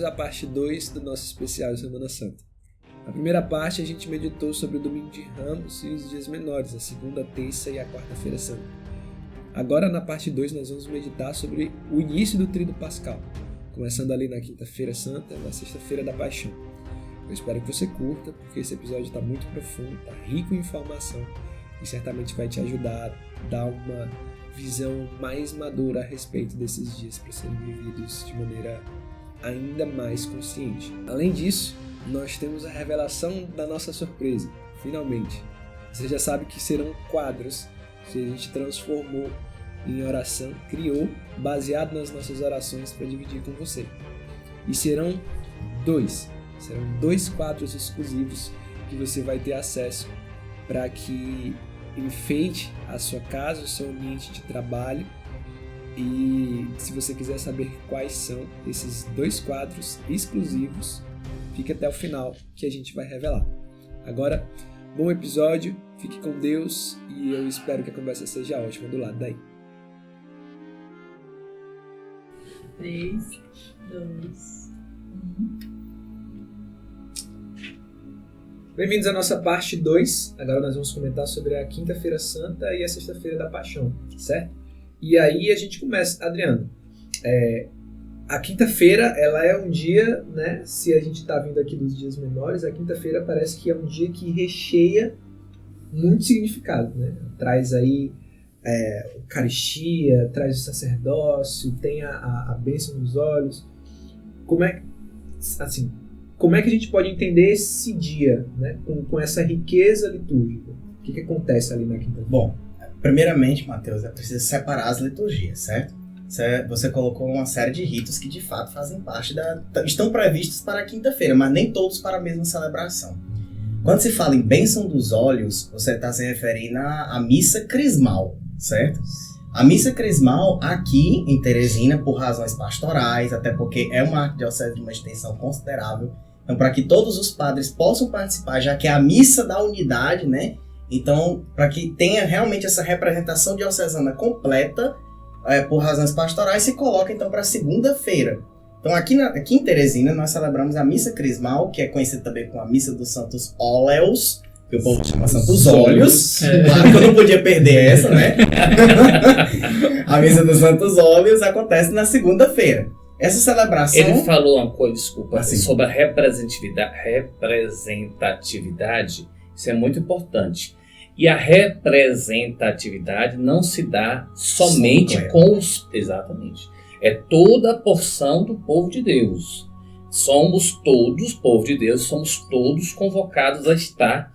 à parte 2 do nosso especial de Semana Santa. Na primeira parte a gente meditou sobre o Domingo de Ramos e os dias menores, a segunda, terça e a quarta-feira santa. Agora na parte 2 nós vamos meditar sobre o início do Tríduo Pascal, começando ali na quinta-feira santa, na sexta-feira da Paixão. Eu espero que você curta, porque esse episódio está muito profundo, está rico em informação e certamente vai te ajudar a dar uma visão mais madura a respeito desses dias para serem vividos de maneira ainda mais consciente. Além disso, nós temos a revelação da nossa surpresa, finalmente. Você já sabe que serão quadros que a gente transformou em oração, criou, baseado nas nossas orações para dividir com você. E serão dois quadros exclusivos que você vai ter acesso para que enfeite a sua casa, o seu ambiente de trabalho. E se você quiser saber quais são esses 2 quadros exclusivos, fique até o final que a gente vai revelar. Agora, bom episódio, fique com Deus e eu espero que a conversa seja ótima do lado daí. 3, 2, 1... Bem-vindos à nossa parte 2. Agora nós vamos comentar sobre a Quinta-feira Santa e a Sexta-feira da Paixão, certo? E aí a gente começa. Adriano, a quinta-feira ela é um dia, né? Se a gente está vindo aqui dos dias menores, a quinta-feira parece que é um dia que recheia muito significado, né? Traz aí Eucaristia, traz o sacerdócio, tem a bênção nos olhos. Como é que a gente pode entender esse dia, né, com essa riqueza litúrgica? O que acontece ali na quinta-feira? Bom, primeiramente, Mateus, é preciso separar as liturgias, certo? Você colocou uma série de ritos que de fato fazem parte estão previstos para a quinta-feira, mas nem todos para a mesma celebração. Quando se fala em bênção dos olhos, você está se referindo à missa crismal, certo? A missa crismal aqui em Teresina, por razões pastorais, até porque é uma arquidiocese de uma extensão considerável, então para que todos os padres possam participar, já que é a missa da unidade, né? Então, para que tenha realmente essa representação diocesana completa, por razões pastorais, se coloca então para segunda-feira. Então aqui em Teresina nós celebramos a missa crismal, que é conhecida também como a missa dos Santos Óleos, que o povo chama Santos Óleos. Claro que eu não podia perder essa, né? A missa dos Santos Óleos acontece na segunda-feira. Essa celebração... Ele falou uma coisa, desculpa, assim, sobre a representatividade. Isso é muito importante. E a representatividade não se dá somente com os... Exatamente. É toda a porção do povo de Deus. Somos todos, povo de Deus, somos todos convocados a estar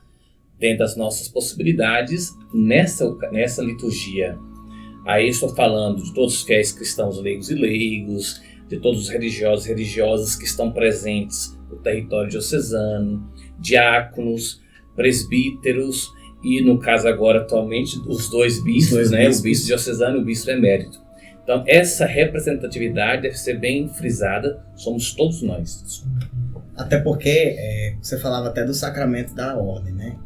dentro das nossas possibilidades nessa liturgia. Aí estou falando de todos os fiéis cristãos leigos e leigos, de todos os religiosos e religiosas que estão presentes no território diocesano, diáconos, presbíteros e, no caso agora, atualmente, os 2 bispos, né? O bispo diocesano e o bispo emérito. Então, essa representatividade deve ser bem frisada, somos todos nós. Até porque, você falava até do sacramento da ordem, né?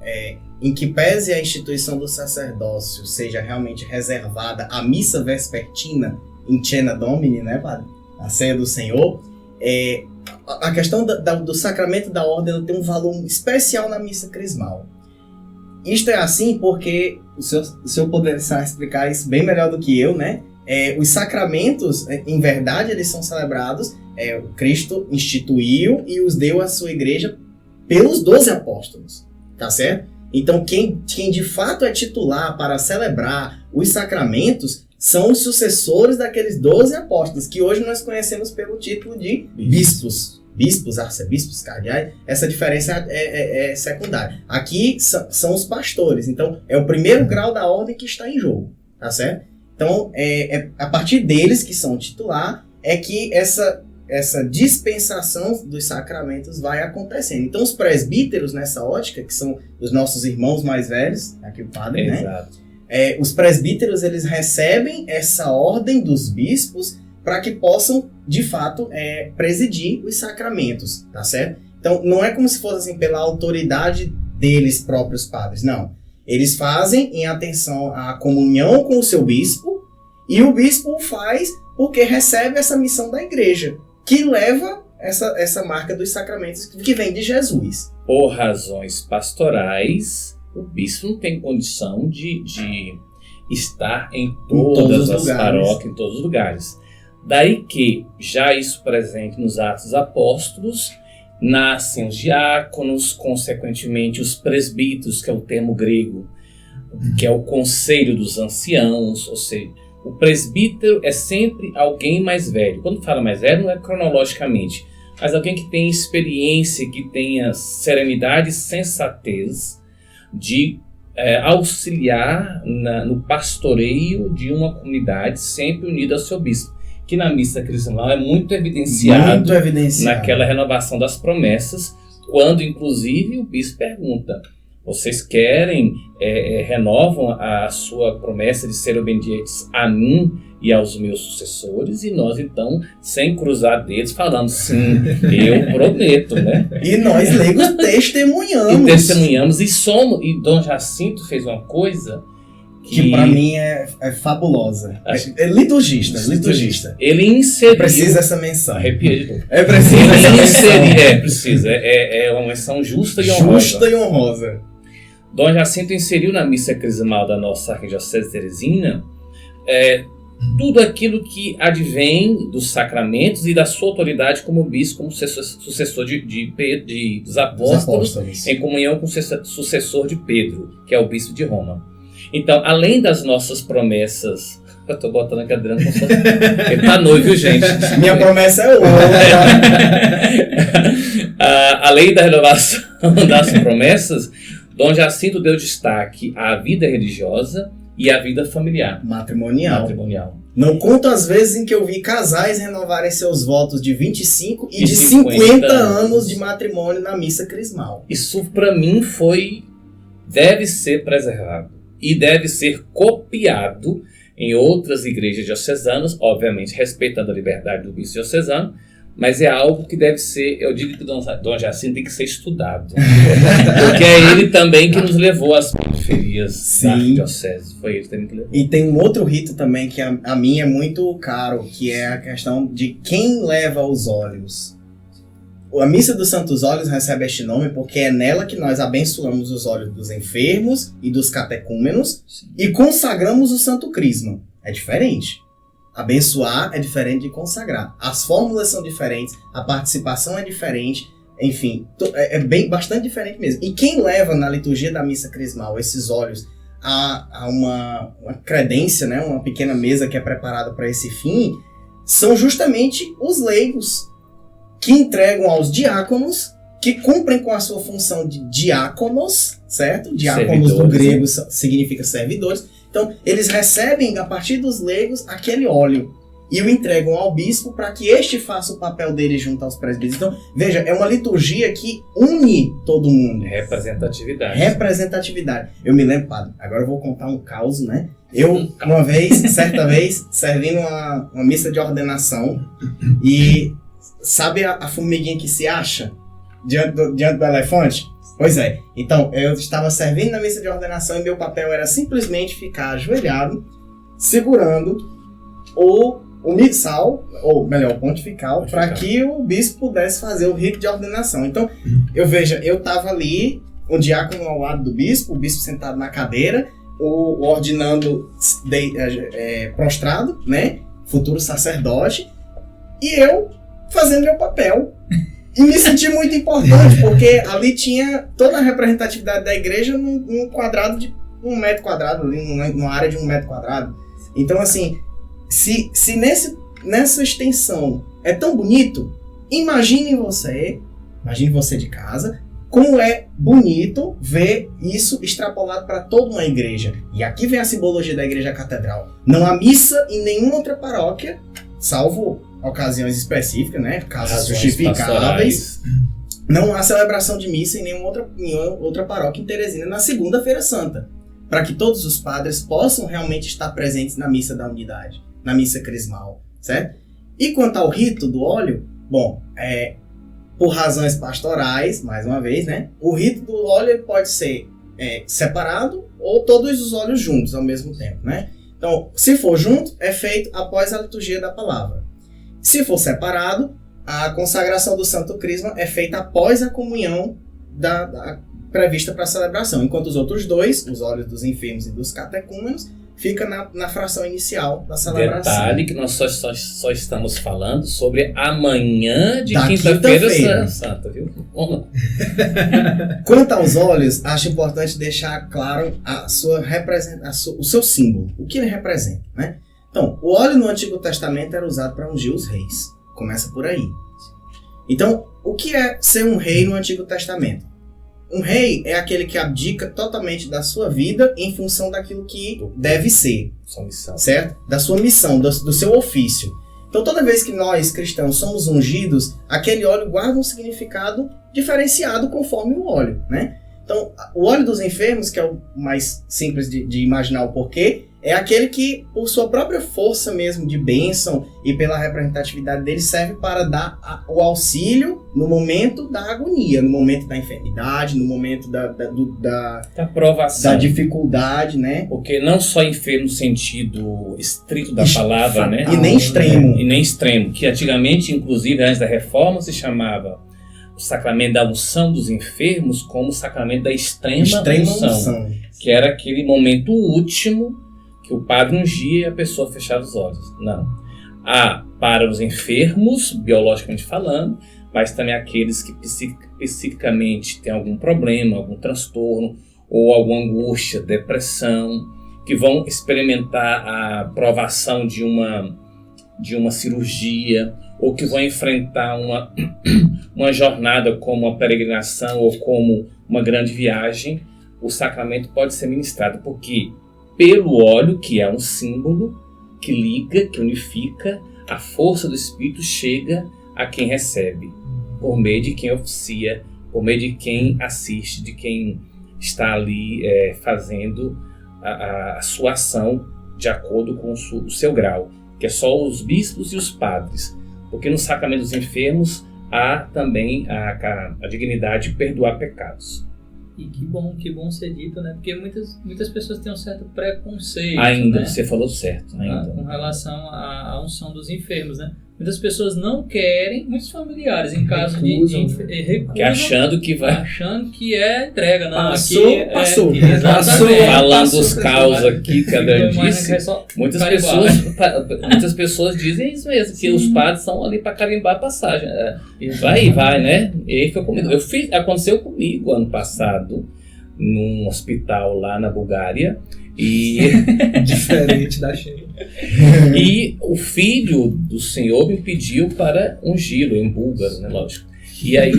Em que pese a instituição do sacerdócio seja realmente reservada à missa vespertina, in cena domini, né, padre? A ceia do Senhor, a questão do sacramento da ordem ela tem um valor especial na missa crismal. Isto é assim porque, o senhor poderia explicar isso bem melhor do que eu, né? Os sacramentos, em verdade, eles são celebrados, o Cristo instituiu e os deu à sua igreja pelos 12 apóstolos, tá certo? Então, quem de fato é titular para celebrar os sacramentos são os sucessores daqueles 12 apóstolos, que hoje nós conhecemos pelo título de bispos, arcebispos, cardeais. Essa diferença é secundária. Aqui são os pastores, então é o primeiro grau da ordem que está em jogo, tá certo? Então, a partir deles, que são titular, é que essa dispensação dos sacramentos vai acontecendo. Então, os presbíteros, nessa ótica, que são os nossos irmãos mais velhos, aqui o padre, Exato. né? Os presbíteros, eles recebem essa ordem dos bispos para que possam, de fato, presidir os sacramentos, tá certo? Então, não é como se fosse assim, pela autoridade deles próprios padres, não. Eles fazem em atenção à comunhão com o seu bispo, e o bispo o faz porque recebe essa missão da igreja, que leva essa marca dos sacramentos que vem de Jesus. Por razões pastorais, o bispo não tem condição de estar em todas as paróquias, em todos os lugares. Daí que, já isso presente nos Atos dos Apóstolos, nascem os diáconos, consequentemente os presbíteros, que é o termo grego, que é o conselho dos anciãos, ou seja, o presbítero é sempre alguém mais velho. Quando fala mais velho, não é cronologicamente, mas alguém que tem experiência, que tenha serenidade e sensatez de auxiliar no pastoreio de uma comunidade sempre unida ao seu bispo, que na missa crismal é muito evidenciado naquela renovação das promessas, quando inclusive o bispo pergunta: vocês querem, renovam a sua promessa de ser obedientes a mim e aos meus sucessores? E nós então, sem cruzar dedos, falamos: sim, eu prometo, né? E nós leigos testemunhamos. E somos. E Dom Jacinto fez uma coisa que para mim é fabulosa. É liturgista. Ele inseriu... Precisa essa menção. Arrepia de novo. É preciso essa menção. Precisa. É uma menção justa e honrosa. Dom Jacinto inseriu na missa crismal da nossa arquidiocese teresina tudo aquilo que advém dos sacramentos e da sua autoridade como bispo, como sucessor dos apóstolos, em comunhão com o sucessor de Pedro, que é o bispo de Roma. Então, além das nossas promessas... Eu tô botando aqui a Adriana como ele tá noivo, gente? Minha promessa é outra. Além da renovação das promessas, Dom Jacinto deu destaque à vida religiosa e à vida familiar. Matrimonial. Não conto as vezes em que eu vi casais renovarem seus votos de 25 e de 50 anos de matrimônio na missa crismal. Isso, para mim, deve ser preservado. E deve ser copiado em outras igrejas diocesanas, obviamente respeitando a liberdade do bispo diocesano, mas é algo que deve ser, eu digo que Dom Jacinto tem que ser estudado. Porque é ele também que nos levou às periferias da arquidiocese. Foi ele também que levou. E tem um outro rito também que a mim é muito caro, que é a questão de quem leva os óleos. A Missa dos Santos Óleos recebe este nome porque é nela que nós abençoamos os óleos dos enfermos e dos catecúmenos e consagramos o Santo Crisma. É diferente. Abençoar é diferente de consagrar. As fórmulas são diferentes, a participação é diferente, enfim, bastante diferente mesmo. E quem leva na liturgia da Missa Crismal esses óleos a uma credência, né, uma pequena mesa que é preparada para esse fim, são justamente os leigos, que entregam aos diáconos, que cumprem com a sua função de diáconos, certo? Diáconos do grego significa servidores. Então, eles recebem, a partir dos leigos, aquele óleo e o entregam ao bispo para que este faça o papel dele junto aos presbíteros. Então, veja, é uma liturgia que une todo mundo. Representatividade. Eu me lembro, padre, agora eu vou contar um caos, né? Eu, certa vez, servindo uma missa de ordenação e... Sabe a formiguinha que se acha diante do elefante? Pois é. Então, eu estava servindo na missa de ordenação e meu papel era simplesmente ficar ajoelhado, segurando o missal, ou melhor, o pontifical, para que o bispo pudesse fazer o rito de ordenação. Então, eu estava ali, um diácono ao lado do bispo, o bispo sentado na cadeira, o ordinando prostrado, né? Futuro sacerdote, e eu fazendo meu papel. E me senti muito importante, porque ali tinha toda a representatividade da igreja num quadrado de 1 metro quadrado, ali numa área de 1 metro quadrado. Então, assim, se nessa extensão é tão bonito, imagine você de casa, como é bonito ver isso extrapolado para toda uma igreja. E aqui vem a simbologia da igreja catedral. Não há missa em nenhuma outra paróquia, salvo ocasiões específicas, né? Casos justificáveis. Não há celebração de missa em nenhuma outra paróquia em Teresina na Segunda-feira Santa, para que todos os padres possam realmente estar presentes na missa da unidade, na missa crismal, certo? E quanto ao rito do óleo, bom, por razões pastorais, mais uma vez, né? O rito do óleo pode ser separado ou todos os óleos juntos ao mesmo tempo, né? Então, se for junto, é feito após a liturgia da palavra. Se for separado, a consagração do Santo Crisma é feita após a comunhão prevista para a celebração, enquanto os outros dois, os óleos dos enfermos e dos catecúmenos, fica na fração inicial da celebração. Detalhe que nós só estamos falando sobre amanhã de quinta-feira santa, viu? Quanto aos óleos, acho importante deixar claro o seu símbolo, o que ele representa, né? Então, o óleo no Antigo Testamento era usado para ungir os reis. Começa por aí. Então, o que é ser um rei no Antigo Testamento? Um rei é aquele que abdica totalmente da sua vida em função daquilo que deve ser. Sua missão. Certo? Da sua missão, do seu ofício. Então, toda vez que nós, cristãos, somos ungidos, aquele óleo guarda um significado diferenciado conforme o óleo, né? Então, o óleo dos enfermos, que é o mais simples de imaginar o porquê, é aquele que, por sua própria força mesmo de bênção e pela representatividade dele, serve para dar o auxílio no momento da agonia, no momento da enfermidade, no momento da provação, da dificuldade, né? Porque não só enfermo no sentido estrito da palavra, né? E nem extremo. E nem extremo, que antigamente, inclusive, antes da reforma, se chamava o sacramento da unção dos enfermos como o sacramento da extrema unção, que era aquele momento último que o padre ungia e a pessoa fechava os olhos. Não. Há para os enfermos, biologicamente falando, mas também aqueles que psiquicamente têm algum problema, algum transtorno, ou alguma angústia, depressão, que vão experimentar a provação de uma cirurgia, ou que vão enfrentar uma jornada como uma peregrinação ou como uma grande viagem. O sacramento pode ser ministrado, porque pelo óleo, que é um símbolo que liga, que unifica, a força do Espírito chega a quem recebe, por meio de quem oficia, por meio de quem assiste, de quem está ali fazendo a sua ação de acordo com o seu grau, que é só os bispos e os padres, porque no sacramento dos enfermos há também a dignidade de perdoar pecados. E que bom ser dito, né? Porque muitas pessoas têm um certo preconceito. Ainda, né? Você falou certo. Ainda. Com relação à unção dos enfermos, né? Muitas pessoas não querem, muitos familiares, em caso recusam, que achando que é entrega. Não, passou. Exatamente. Falando dos caus aqui, que a Adriana disse, muitas pessoas dizem isso mesmo, que os padres estão ali para carimbar a passagem. Vai, né? E aí foi comigo. Aconteceu comigo ano passado, num hospital lá na Bulgária. Diferente da China. E o filho do senhor me pediu para ungí-lo em búlgaro, né, lógico. E aí,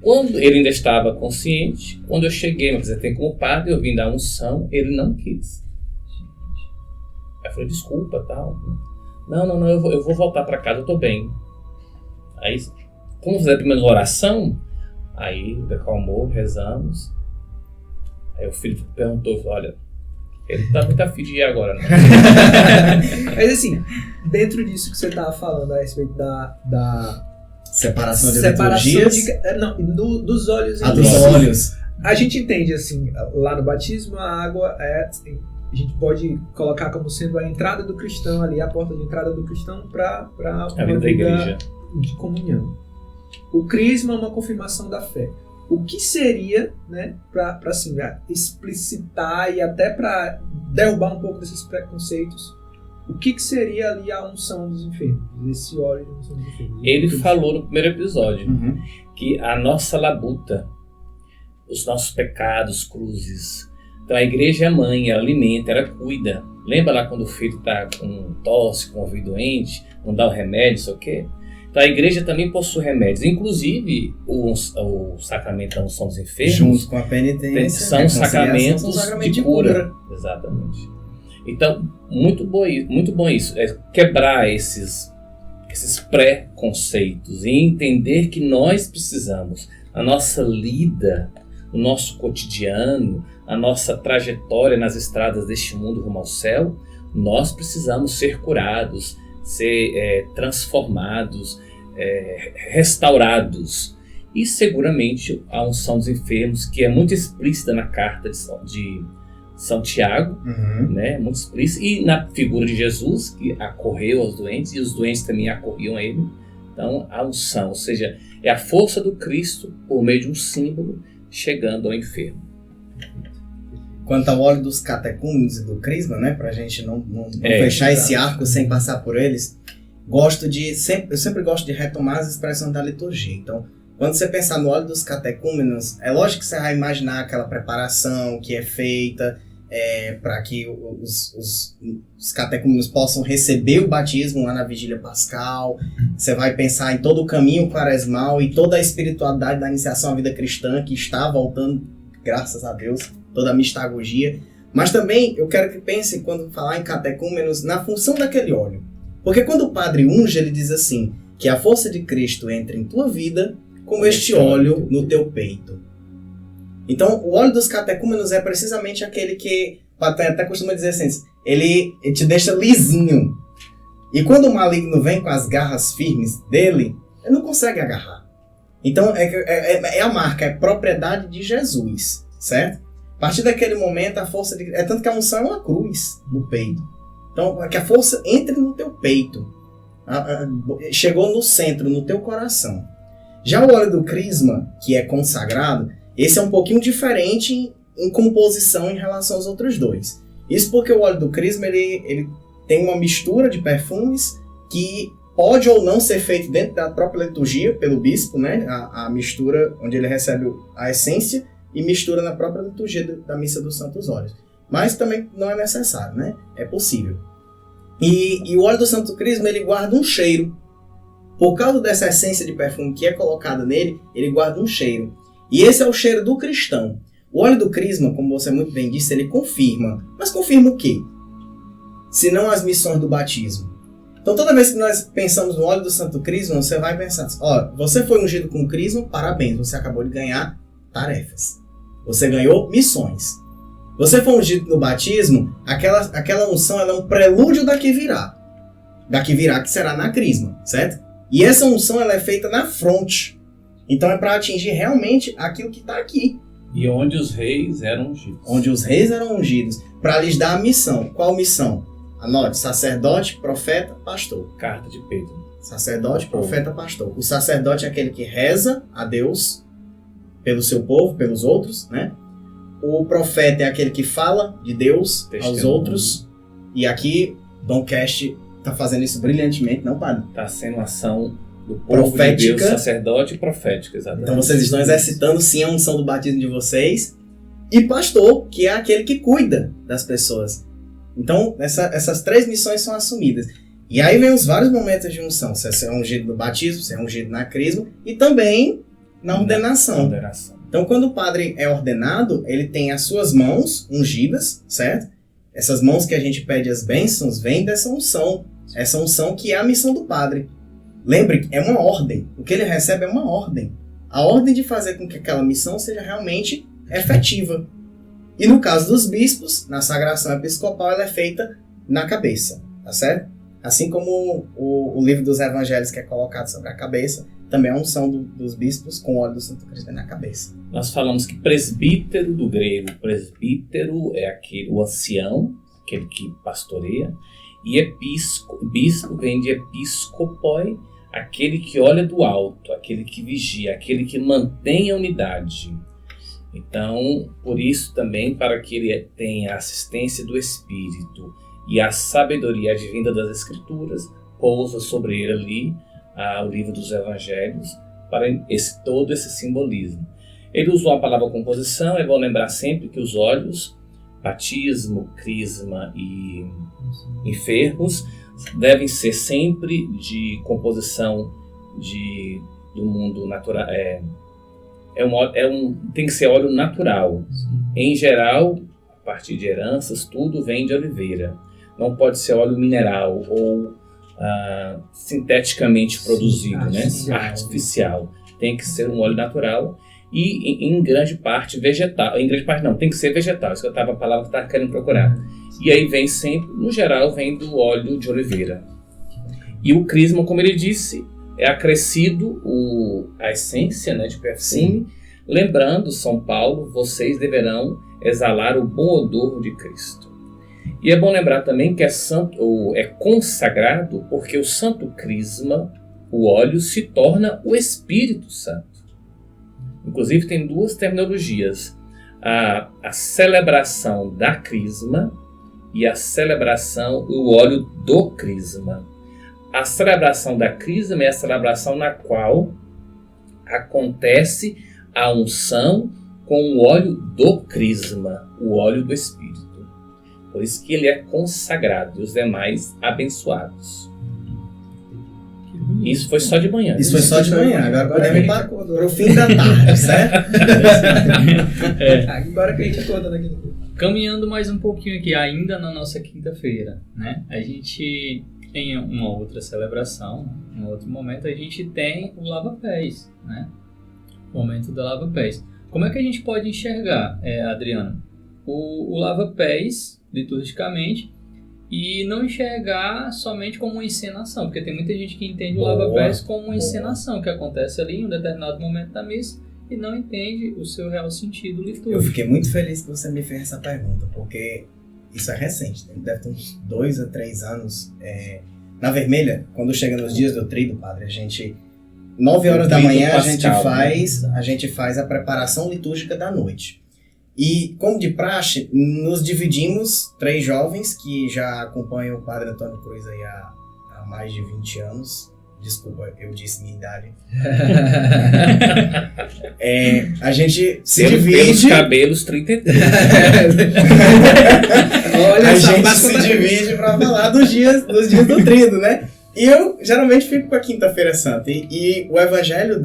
quando ele ainda estava consciente, quando eu cheguei, me apresentei como padre, eu vim dar unção, ele não quis. Aí eu falei, desculpa, tal. Não, eu vou voltar para casa, eu tô bem. Aí, como fazer a primeira oração, aí acalmou, rezamos. Aí o filho perguntou, olha, ele tá muito afim de ir agora, né? Mas assim, dentro disso que você estava falando a respeito da separação de liturgias, dos olhos. Dos olhos. A gente entende assim, lá no batismo a água a gente pode colocar como sendo a entrada do cristão ali, a porta de entrada do cristão para uma vida de comunhão. O crisma é uma confirmação da fé. O que seria, né, para assim, explicitar e até para derrubar um pouco desses preconceitos, o que seria ali a unção dos enfermos, esse óleo de unção dos enfermos? Ele falou no primeiro episódio que a nossa labuta, os nossos pecados, cruzes. Então a igreja é mãe, ela alimenta, ela cuida. Lembra lá quando o filho está com tosse, com o ouvido doente, não dá o remédio, sei o quê? Então a igreja também possui remédios, inclusive o sacramento da unção dos enfermos, junto com a penitência, são sacramentos de cura. Exatamente. Então, muito bom isso, é quebrar esses pré-conceitos e entender que nós precisamos, a nossa lida, o nosso cotidiano, a nossa trajetória nas estradas deste mundo rumo ao céu, nós precisamos ser curados, ser transformados, restaurados. E seguramente a unção dos enfermos, que é muito explícita na carta São Tiago, né, muito explícito, e na figura de Jesus, que acorreu aos doentes, e os doentes também acorriam a ele. Então, a unção, ou seja, é a força do Cristo por meio de um símbolo chegando ao enfermo. Quanto ao óleo dos catecúmenos e do crisma, né, pra gente não fechar esse arco sem passar por eles, eu sempre gosto de retomar as expressões da liturgia. Então, quando você pensar no óleo dos catecúmenos, é lógico que você vai imaginar aquela preparação que é feita para que os catecúmenos possam receber o batismo lá na vigília pascal. Você vai pensar em todo o caminho quaresmal e toda a espiritualidade da iniciação à vida cristã que está voltando, graças a Deus, toda a mistagogia. Mas também eu quero que pense, quando falar em catecúmenos, na função daquele óleo. Porque quando o padre unge, ele diz assim, que a força de Cristo entra em tua vida como este óleo no teu peito. Então, o óleo dos catecúmenos é precisamente aquele que, até costuma dizer assim, ele te deixa lisinho. E quando o maligno vem com as garras firmes dele, ele não consegue agarrar. Então, é a marca, é propriedade de Jesus, certo? A partir daquele momento, a força de... tanto que a unção é uma cruz no peito. Então, que a força entre no teu peito. Chegou no centro, no teu coração. Já o óleo do crisma, que é consagrado, esse é um pouquinho diferente em composição em relação aos outros dois. Isso porque o óleo do crisma ele tem uma mistura de perfumes que pode ou não ser feito dentro da própria liturgia pelo bispo, né? A mistura onde ele recebe a essência e mistura na própria liturgia da Missa dos Santos Óleos. Mas também não é necessário, né? É possível. E o óleo do Santo Crisma, ele guarda um cheiro. Por causa dessa essência de perfume que é colocada nele, ele guarda um cheiro. E esse é o cheiro do cristão. O óleo do crisma, como você muito bem disse, ele confirma. Mas confirma o quê? Se não as missões do batismo. Então toda vez que nós pensamos no óleo do Santo Crisma, você vai pensar, você foi ungido com o crisma, parabéns, você acabou de ganhar tarefas. Você ganhou missões. Você foi ungido no batismo, aquela unção ela é um prelúdio da que virá. Da que virá, que será na crisma, certo? E essa unção ela é feita na fronte. Então é para atingir realmente aquilo que está aqui. E onde os reis eram ungidos. Onde os reis eram ungidos. Para lhes dar a missão. Qual missão? Anote, sacerdote, profeta, pastor. Carta de Pedro. Sacerdote, profeta, pastor. O sacerdote é aquele que reza a Deus pelo seu povo, pelos outros, né? O profeta é aquele que fala de Deus aos outros. E aqui, Dom Cast está fazendo isso brilhantemente, não, padre? Está sendo ação do povo profética, de Deus, sacerdote e profética, exatamente. Então vocês estão exercitando sim a unção do batismo de vocês. E pastor, que é aquele que cuida das pessoas. Então, essas três missões são assumidas. E aí vem os vários momentos de unção. Você é ungido no batismo, você é ungido na crisma e também na ordenação. Então, quando o padre é ordenado, ele tem as suas mãos ungidas, certo? Essas mãos que a gente pede as bênçãos vêm dessa unção. Essa unção que é a missão do padre. Lembre, é uma ordem. O que ele recebe é uma ordem. A ordem de fazer com que aquela missão seja realmente efetiva. E no caso dos bispos, na sagração episcopal, ela é feita na cabeça, tá certo? Assim como o livro dos evangelhos que é colocado sobre a cabeça, também é a unção dos bispos com o óleo do Santo Cristo na cabeça. Nós falamos que presbítero do grego, presbítero é o ancião, aquele que pastoreia, e bispo vem de episcopoi, aquele que olha do alto, aquele que vigia, aquele que mantém a unidade. Então, por isso também, para que ele tenha a assistência do Espírito e a sabedoria advinda das Escrituras, pousa sobre ele ali o livro dos Evangelhos, para todo esse simbolismo. Ele usou a palavra composição, é bom lembrar sempre que os óleos, batismo, crisma e enfermos, devem ser sempre de composição do mundo natural. Tem que ser óleo natural. Em geral, a partir de heranças, tudo vem de oliveira. Não pode ser óleo mineral ou sinteticamente produzido, artificial. Tem que ser um óleo natural e em grande parte vegetal. Em grande parte não, tem que ser vegetal. Isso que eu estava a palavra que estava querendo procurar. E aí vem sempre, no geral, vem do óleo de oliveira. E o crisma, como ele disse, é acrescido a essência, né, de perfume. Sim. Lembrando, São Paulo, vocês deverão exalar o bom odor de Cristo. E é bom lembrar também que é consagrado porque o Santo Crisma, o óleo, se torna o Espírito Santo. Inclusive tem duas terminologias, a celebração da Crisma e a celebração, o óleo do Crisma. A celebração da Crisma é a celebração na qual acontece a unção com o óleo do Crisma, o óleo do Espírito. Por isso que ele é consagrado e os demais abençoados. Isso foi só de manhã. Isso foi só de manhã. Agora podemos ir para o fim da tarde, certo? Agora que a gente acorda daqui. Caminhando mais um pouquinho aqui, ainda na nossa quinta-feira, né? A gente, em uma outra celebração, em um outro momento, a gente tem o lava-pés, né? O momento do lava-pés. Como é que a gente pode enxergar, Adriano, o lava-pés, liturgicamente, e não enxergar somente como uma encenação? Porque tem muita gente que entende o lava-pés como uma encenação, que acontece ali em um determinado momento da missa, e não entende o seu real sentido litúrgico. Eu fiquei muito feliz que você me fez essa pergunta, porque isso é recente, né? Deve ter uns 2 a 3 anos. Na Vermelha, quando chega nos dias do Tríduo, padre, a gente... 9 horas da manhã a gente faz a preparação litúrgica da noite. E, como de praxe, nos dividimos 3 jovens que já acompanham o padre Antônio Cruz aí há mais de 20 anos. Desculpa, eu disse minha idade. A gente se divide... Pelos cabelos 33. Olha, a gente se divide para falar dos dias do Tríduo, né? E eu geralmente fico com a Quinta-feira Santa. E o evangelho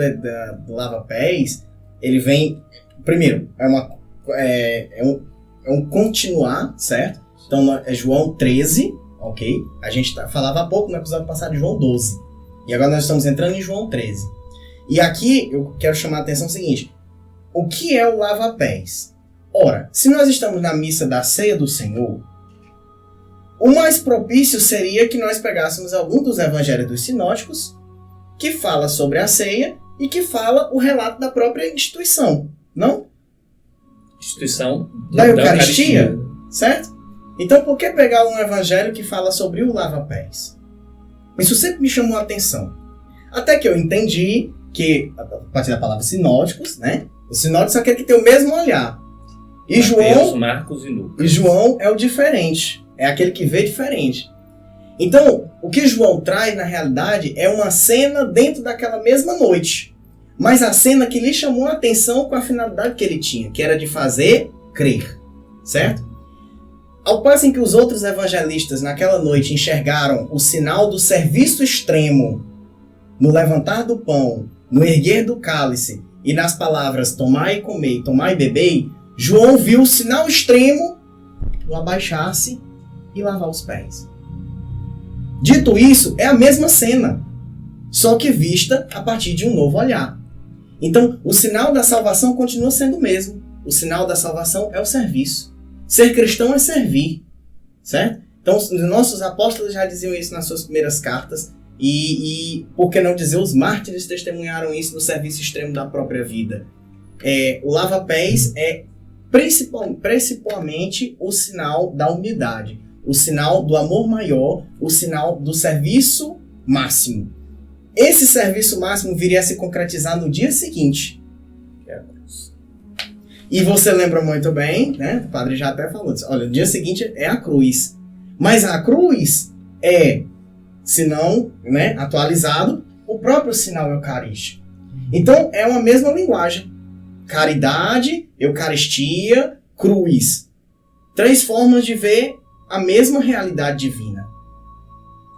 do lava-pés, ele vem... Primeiro, é um continuar, certo? Então é João 13, ok? A gente falava há pouco no episódio passado de João 12. E agora nós estamos entrando em João 13. E aqui eu quero chamar a atenção seguinte. O que é o lava-pés? Ora, se nós estamos na missa da Ceia do Senhor, o mais propício seria que nós pegássemos algum dos evangelhos dos sinóticos que fala sobre a ceia e que fala o relato da própria instituição, não? Instituição da Eucaristia, certo? Então por que pegar um evangelho que fala sobre o lava-pés? Isso sempre me chamou a atenção. Até que eu entendi que, a partir da palavra sinóticos, né? Os sinóticos são aqueles que têm o mesmo olhar. E Mateus, Marcos e Lucas. E João é o diferente. É aquele que vê diferente. Então, o que João traz, na realidade, é uma cena dentro daquela mesma noite. Mas a cena que lhe chamou a atenção com a finalidade que ele tinha, que era de fazer crer. Certo? Ao passo em que os outros evangelistas naquela noite enxergaram o sinal do serviço extremo no levantar do pão, no erguer do cálice e nas palavras tomai e comei, tomai e bebei, João viu o sinal extremo do abaixar-se e lavar os pés. Dito isso, é a mesma cena, só que vista a partir de um novo olhar. Então, o sinal da salvação continua sendo o mesmo. O sinal da salvação é o serviço. Ser cristão é servir, certo? Então, os nossos apóstolos já diziam isso nas suas primeiras cartas, e por que não dizer, os mártires testemunharam isso no serviço extremo da própria vida. O lava-pés é principalmente o sinal da humildade, o sinal do amor maior, o sinal do serviço máximo. Esse serviço máximo viria a se concretizar no dia seguinte, que é a cruz. E você lembra muito bem, né? O padre já até falou disso. Olha, o dia seguinte é a cruz. Mas a cruz é, se não, né, atualizado, o próprio sinal eucarístico. Então, é uma mesma linguagem. Caridade, Eucaristia, cruz. 3 formas de ver a mesma realidade divina.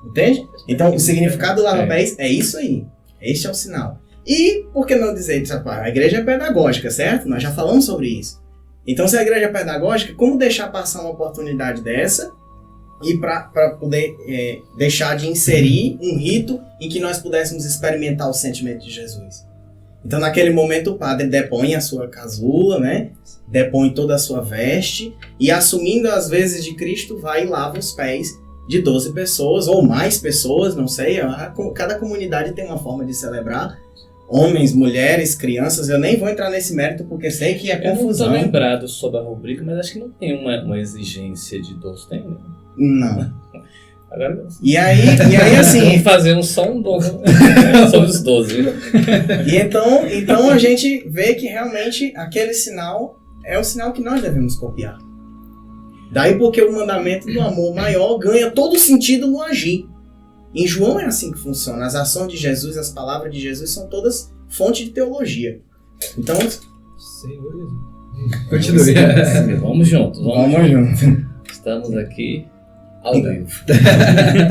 Entende? Então, o significado do lava-pés é isso aí. Este é o sinal. E, por que não dizer isso? A igreja é pedagógica, certo? Nós já falamos sobre isso. Então, se a igreja é pedagógica, como deixar passar uma oportunidade dessa e para poder deixar de inserir um rito em que nós pudéssemos experimentar o sentimento de Jesus? Então, naquele momento, o padre depõe a sua casula, né? Depõe toda a sua veste e, assumindo as vezes de Cristo, vai e lava os pés de 12 pessoas, ou mais pessoas, não sei. Cada comunidade tem uma forma de celebrar, homens, mulheres, crianças, eu nem vou entrar nesse mérito porque sei que é confusão. Eu não tô lembrado sobre a rubrica, mas acho que não tem uma exigência de idoso, tem, né? Não. Agora, E aí assim... Vamos fazer um só um sobre os 12. E então a gente vê que realmente aquele sinal é o sinal que nós devemos copiar. Daí porque o mandamento do amor maior ganha todo sentido no agir. Em João é assim que funciona. As ações de Jesus, as palavras de Jesus são todas fonte de teologia. Então... Senhor Jesus. Continue. Vamos juntos. Vamos juntos. Estamos aqui ao vivo.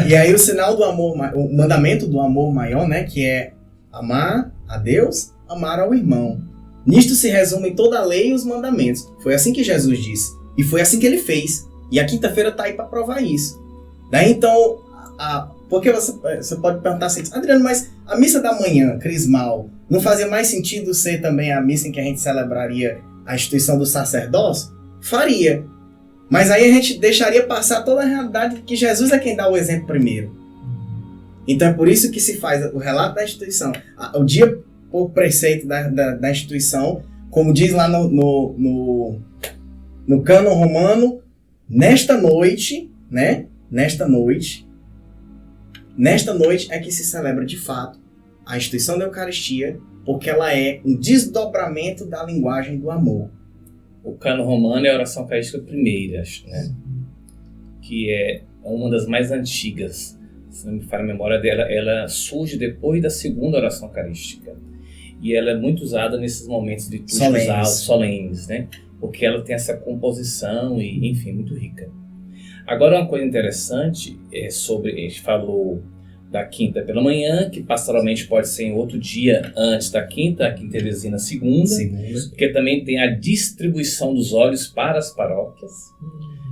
E aí o sinal do amor, o mandamento do amor maior, né, que é amar a Deus, amar ao irmão. Nisto se resume toda a lei e os mandamentos. Foi assim que Jesus disse. E foi assim que ele fez. E a quinta-feira está aí para provar isso. Daí então, porque você pode perguntar assim, Adriano, mas a missa da manhã, crismal, não fazia mais sentido ser também a missa em que a gente celebraria a instituição do sacerdócio? Faria. Mas aí a gente deixaria passar toda a realidade de que Jesus é quem dá o exemplo primeiro. Então é por isso que se faz o relato da instituição. O dia por preceito da instituição, como diz lá no cânon romano, nesta noite é que se celebra de fato a instituição da Eucaristia, porque ela é um desdobramento da linguagem do amor. O cânon romano é a oração eucarística primeira, acho, né? Que é uma das mais antigas. Se não me falha a memória dela, ela surge depois da segunda oração eucarística. E ela é muito usada nesses momentos litúrgicos altos, solenes, né? Porque ela tem essa composição e, enfim, muito rica. Agora, uma coisa interessante é sobre, a gente falou da quinta pela manhã, que pastoralmente pode ser em outro dia antes da quinta, a quinta-teresina segunda, porque também tem a distribuição dos óleos para as paróquias.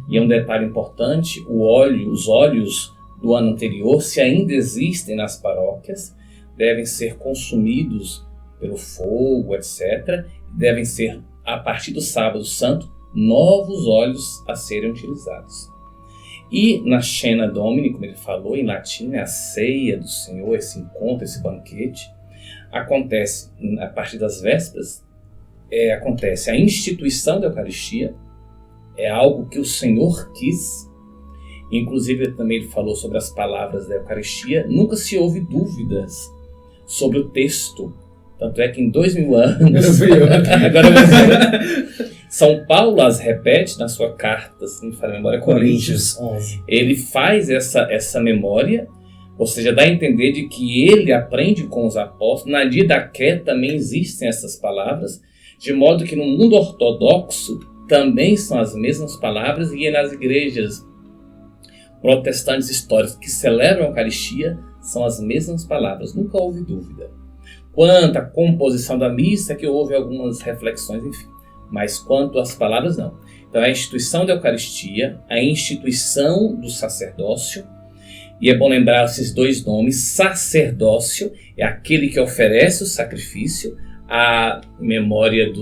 E é um detalhe importante, os óleos do ano anterior, se ainda existem nas paróquias, devem ser consumidos pelo fogo, etc. Devem ser, a partir do sábado santo, novos óleos a serem utilizados. E na Cena Domini, como ele falou, em latim, a ceia do Senhor, esse encontro, esse banquete, acontece, a partir das vésperas, acontece a instituição da Eucaristia, é algo que o Senhor quis. Inclusive, também ele falou sobre as palavras da Eucaristia. Nunca se houve dúvidas sobre o texto. Tanto é que em 2000 anos... Agora eu vou dizer... São Paulo as repete na sua carta, se não me falha a memória, Coríntios 11. Ele faz essa memória, ou seja, dá a entender de que ele aprende com os apóstolos. Na Didaqué também existem essas palavras, de modo que no mundo ortodoxo também são as mesmas palavras, e nas igrejas protestantes históricas que celebram a Eucaristia são as mesmas palavras, nunca houve dúvida. Quanto à composição da missa, que houve algumas reflexões, enfim. Mas quanto às palavras, não. Então, a instituição da Eucaristia, a instituição do sacerdócio, e é bom lembrar esses dois nomes. Sacerdócio é aquele que oferece o sacrifício, à memória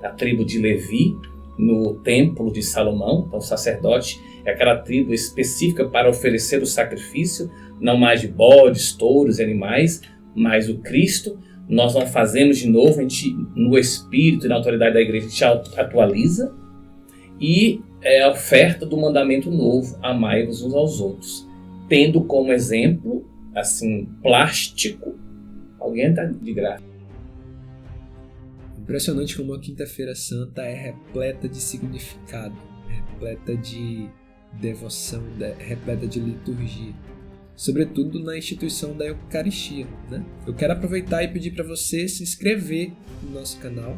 da tribo de Levi, no templo de Salomão. Então, o sacerdote é aquela tribo específica para oferecer o sacrifício, não mais de bodes, touros e animais, mas o Cristo. Nós não fazemos de novo, a gente, no espírito e na autoridade da igreja, a gente atualiza. E é a oferta do mandamento novo, amai-vos uns aos outros. Tendo como exemplo, assim, plástico, alguém está de graça. Impressionante como a Quinta-feira Santa é repleta de significado, repleta de devoção, repleta de liturgia. Sobretudo na instituição da Eucaristia, né? Eu quero aproveitar e pedir para você se inscrever no nosso canal,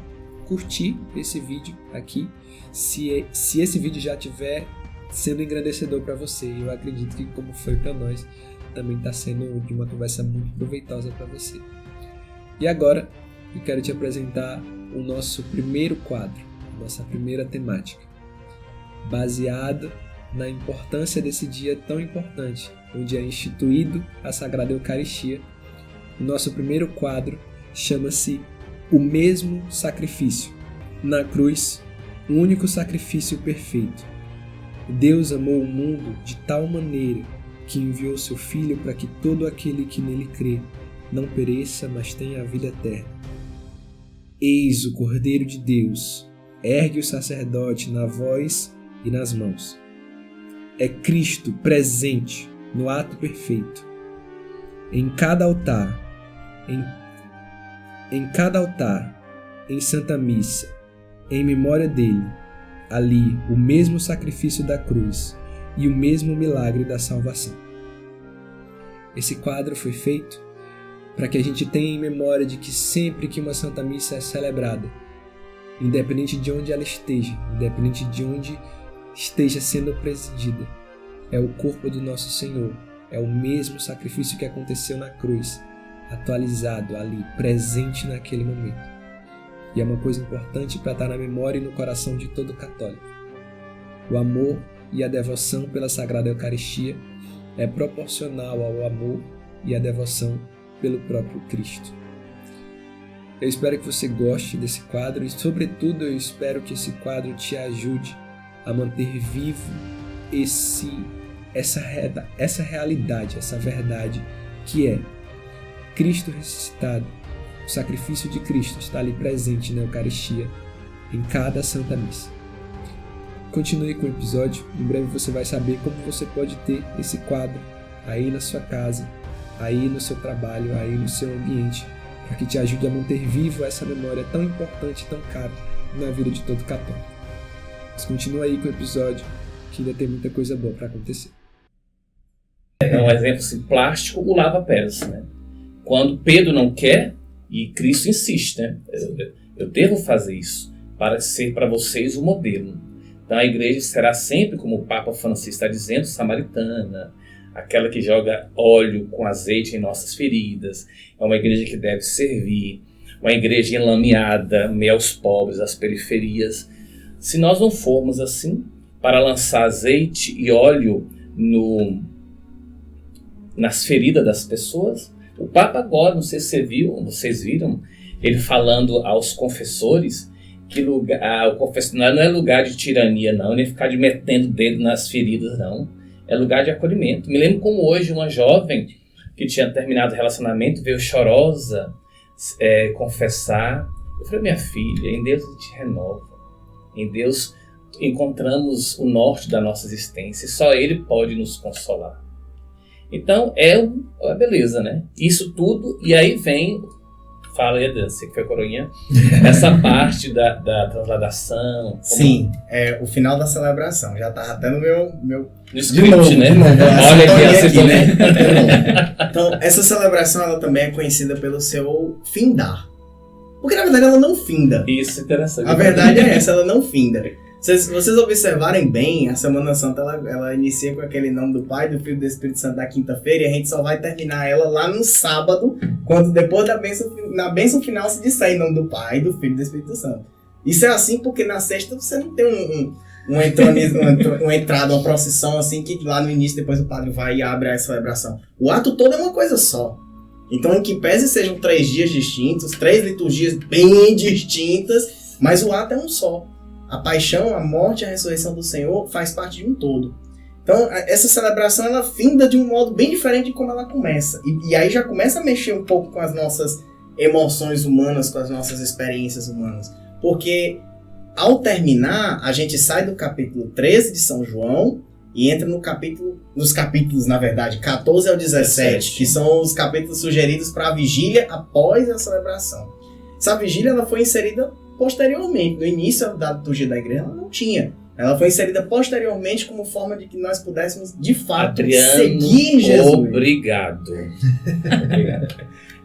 curtir esse vídeo aqui, se esse vídeo já estiver sendo engrandecedor para você. Eu acredito que, como foi para nós, também está sendo de uma conversa muito proveitosa para você. E agora, eu quero te apresentar o nosso primeiro quadro, a nossa primeira temática, baseada na importância desse dia tão importante, onde é instituído a Sagrada Eucaristia. O nosso primeiro quadro chama-se O Mesmo Sacrifício. Na cruz, o único sacrifício perfeito. Deus amou o mundo de tal maneira que enviou seu Filho para que todo aquele que nele crê não pereça, mas tenha a vida eterna. Eis o Cordeiro de Deus, ergue o sacerdote na voz e nas mãos. É Cristo presente no ato perfeito. Em cada altar, em Santa Missa, em memória dele, ali o mesmo sacrifício da cruz e o mesmo milagre da salvação. Esse quadro foi feito para que a gente tenha em memória de que sempre que uma Santa Missa é celebrada, independente de onde ela esteja, independente de onde esteja sendo presidida, é o corpo do nosso Senhor, é o mesmo sacrifício que aconteceu na cruz, atualizado ali, presente naquele momento. E é uma coisa importante para estar na memória e no coração de todo católico. O amor e a devoção pela Sagrada Eucaristia é proporcional ao amor e à devoção pelo próprio Cristo. Eu espero que você goste desse quadro e, sobretudo, eu espero que esse quadro te ajude a manter vivo essa realidade, essa verdade que é Cristo ressuscitado. O sacrifício de Cristo está ali presente na Eucaristia, em cada Santa Missa. Continue com o episódio, em breve você vai saber como você pode ter esse quadro aí na sua casa, aí no seu trabalho, aí no seu ambiente, para que te ajude a manter vivo essa memória tão importante e tão cara na vida de todo católico. Mas continua aí com o episódio, que ainda tem muita coisa boa para acontecer. É um exemplo assim, plástico, o lava-pés, né? Quando Pedro não quer, e Cristo insiste, né? Eu devo fazer isso para ser para vocês o modelo. Então a igreja será sempre, como o Papa Francisco está dizendo, samaritana, aquela que joga óleo com azeite em nossas feridas. É uma igreja que deve servir, uma igreja enlameada, meio aos pobres, às periferias. Se nós não formos assim, para lançar azeite e óleo nas feridas das pessoas, o Papa agora, não sei se vocês viram, ele falando aos confessores que o confessionário não é lugar de tirania, não, nem ficar metendo o dedo nas feridas, não. É lugar de acolhimento. Me lembro como hoje uma jovem que tinha terminado o relacionamento veio chorosa confessar. Eu falei, minha filha, em Deus a gente renova. Em Deus encontramos o norte da nossa existência e só Ele pode nos consolar. Então é a beleza, né? Isso tudo, e aí vem, fala aí, você que foi coroinha, essa parte da transladação. Sim, é o final da celebração, já estava até no meu no script, novo, né? Olha aqui, né? Então, essa celebração ela também é conhecida pelo seu findar. Porque na verdade ela não finda. Isso é interessante. A verdade é essa, ela não finda. Se vocês observarem bem, a Semana Santa ela inicia com aquele nome do Pai, do Filho e do Espírito Santo da quinta-feira, e a gente só vai terminar ela lá no sábado, quando depois na bênção final se disser em nome do Pai, do Filho e do Espírito Santo. Isso é assim porque na sexta você não tem uma entrada, uma procissão assim, que lá no início depois o padre vai e abre a celebração. O ato todo é uma coisa só. Então, em que pese sejam 3 dias distintos, 3 liturgias bem distintas, mas o ato é um só. A paixão, a morte e a ressurreição do Senhor faz parte de um todo. Então, essa celebração ela finda de um modo bem diferente de como ela começa. E aí já começa a mexer um pouco com as nossas emoções humanas, com as nossas experiências humanas. Porque, ao terminar, a gente sai do capítulo 13 de São João e entra nos capítulos, na verdade, 14 ao 17, que são os capítulos sugeridos para a vigília após a celebração. Essa vigília ela foi inserida posteriormente. No início da liturgia da igreja ela não tinha. Ela foi inserida posteriormente como forma de que nós pudéssemos, de fato, seguir Jesus. Obrigado.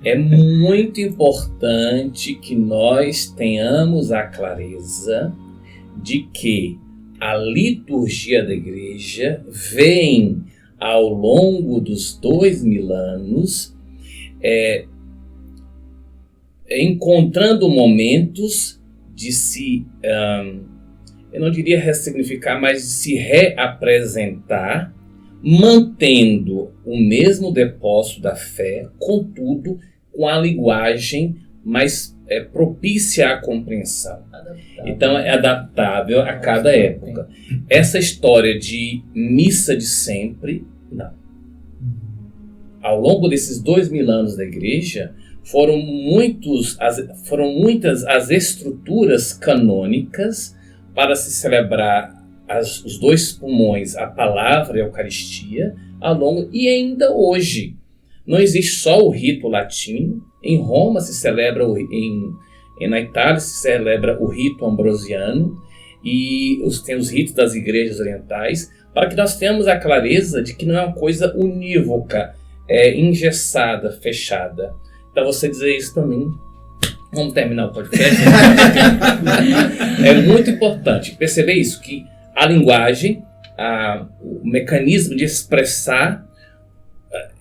É muito importante que nós tenhamos a clareza de que a liturgia da igreja vem, ao longo dos 2000 anos, encontrando momentos de se, eu não diria ressignificar, mas de se reapresentar, mantendo o mesmo depósito da fé, contudo, com a linguagem mais propícia à compreensão. Então, é adaptável a cada época. Essa história de missa de sempre, não. ao longo desses 2000 anos da igreja, foram muitas as estruturas canônicas para se celebrar os dois pulmões, a palavra e a Eucaristia, e ainda hoje. Não existe só o rito latino. Em Roma se celebra, na Itália se celebra o rito ambrosiano, e tem os ritos das igrejas orientais, para que nós tenhamos a clareza de que não é uma coisa unívoca, engessada, fechada. Para você dizer isso também, vamos terminar o podcast. É muito importante perceber isso, que a linguagem, o mecanismo de expressar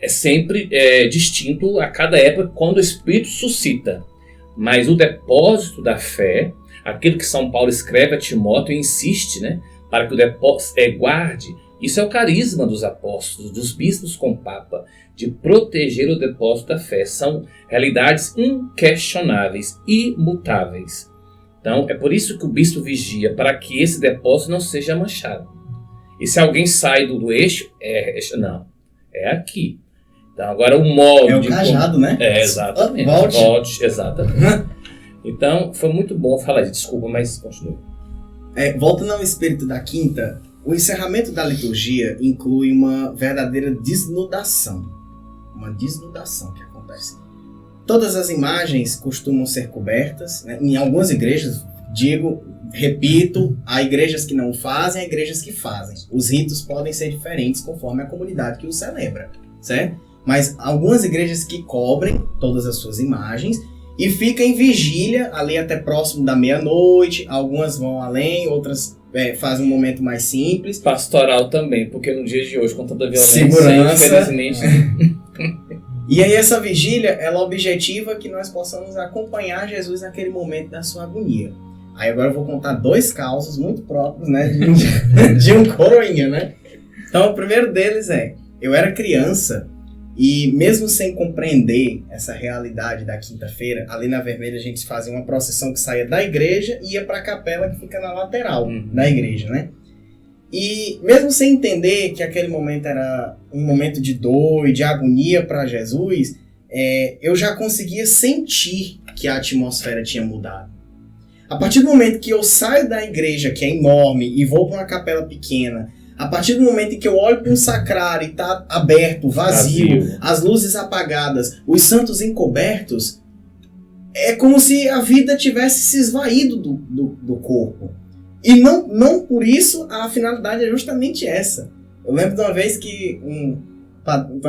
é sempre distinto a cada época quando o Espírito suscita. Mas o depósito da fé, aquilo que São Paulo escreve a Timóteo e insiste, né, para que o depósito guarde, isso é o carisma dos apóstolos, dos bispos com o Papa, de proteger o depósito da fé. São realidades inquestionáveis, imutáveis. Então, é por isso que o bispo vigia, para que esse depósito não seja manchado. E se alguém sai do eixo, não, é aqui. Então, agora o molde... É o cajado, né? Exatamente. Volte, exatamente. Então, foi muito bom falar isso. Desculpa, mas continue. Voltando ao espírito da quinta, o encerramento da liturgia inclui uma verdadeira desnudação. Uma desnudação que acontece. Todas as imagens costumam ser cobertas, né? Em algumas igrejas, repito, há igrejas que não fazem, há igrejas que fazem. Os ritos podem ser diferentes conforme a comunidade que os celebra, certo? Mas algumas igrejas que cobrem todas as suas imagens e ficam em vigília ali até próximo da meia-noite. Algumas vão além, outras fazem um momento mais simples. Pastoral também, porque no dia de hoje, com toda a violência, segurança, infelizmente... E aí essa vigília, ela objetiva que nós possamos acompanhar Jesus naquele momento da sua agonia. Aí agora eu vou contar 2 causos muito próprios, né, de um coroinha, né? Então o primeiro deles eu era criança e mesmo sem compreender essa realidade da quinta-feira, ali na Vermelha a gente fazia uma procissão que saía da igreja e ia para a capela que fica na lateral da igreja, né? E mesmo sem entender que aquele momento era um momento de dor e de agonia para Jesus, eu já conseguia sentir que a atmosfera tinha mudado. A partir do momento que eu saio da igreja, que é enorme, e vou para uma capela pequena, a partir do momento em que eu olho para um sacrário e está aberto, vazio, as luzes apagadas, os santos encobertos, é como se a vida tivesse se esvaído do corpo. E não por isso a finalidade é justamente essa. Eu lembro de uma vez que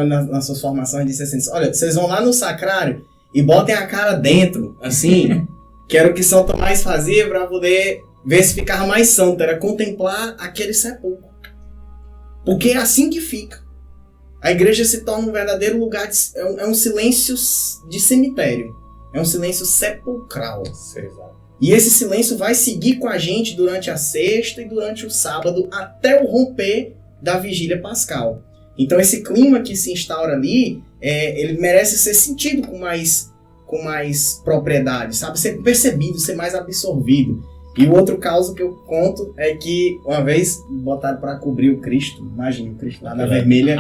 nas suas formações disse assim, olha, vocês vão lá no sacrário e botem a cara dentro, assim, que era o que São Tomás fazia para poder ver se ficava mais santo, era contemplar aquele sepulcro. Porque é assim que fica. A igreja se torna um verdadeiro lugar, é um silêncio de cemitério, é um silêncio sepulcral. Exato. E esse silêncio vai seguir com a gente durante a sexta e durante o sábado, até o romper da vigília pascal. Então esse clima que se instaura ali, ele merece ser sentido com mais propriedade, sabe? Ser percebido, ser mais absorvido. E o outro caso que eu conto é que uma vez botaram para cobrir o Cristo, imagina o Cristo lá na Vermelha,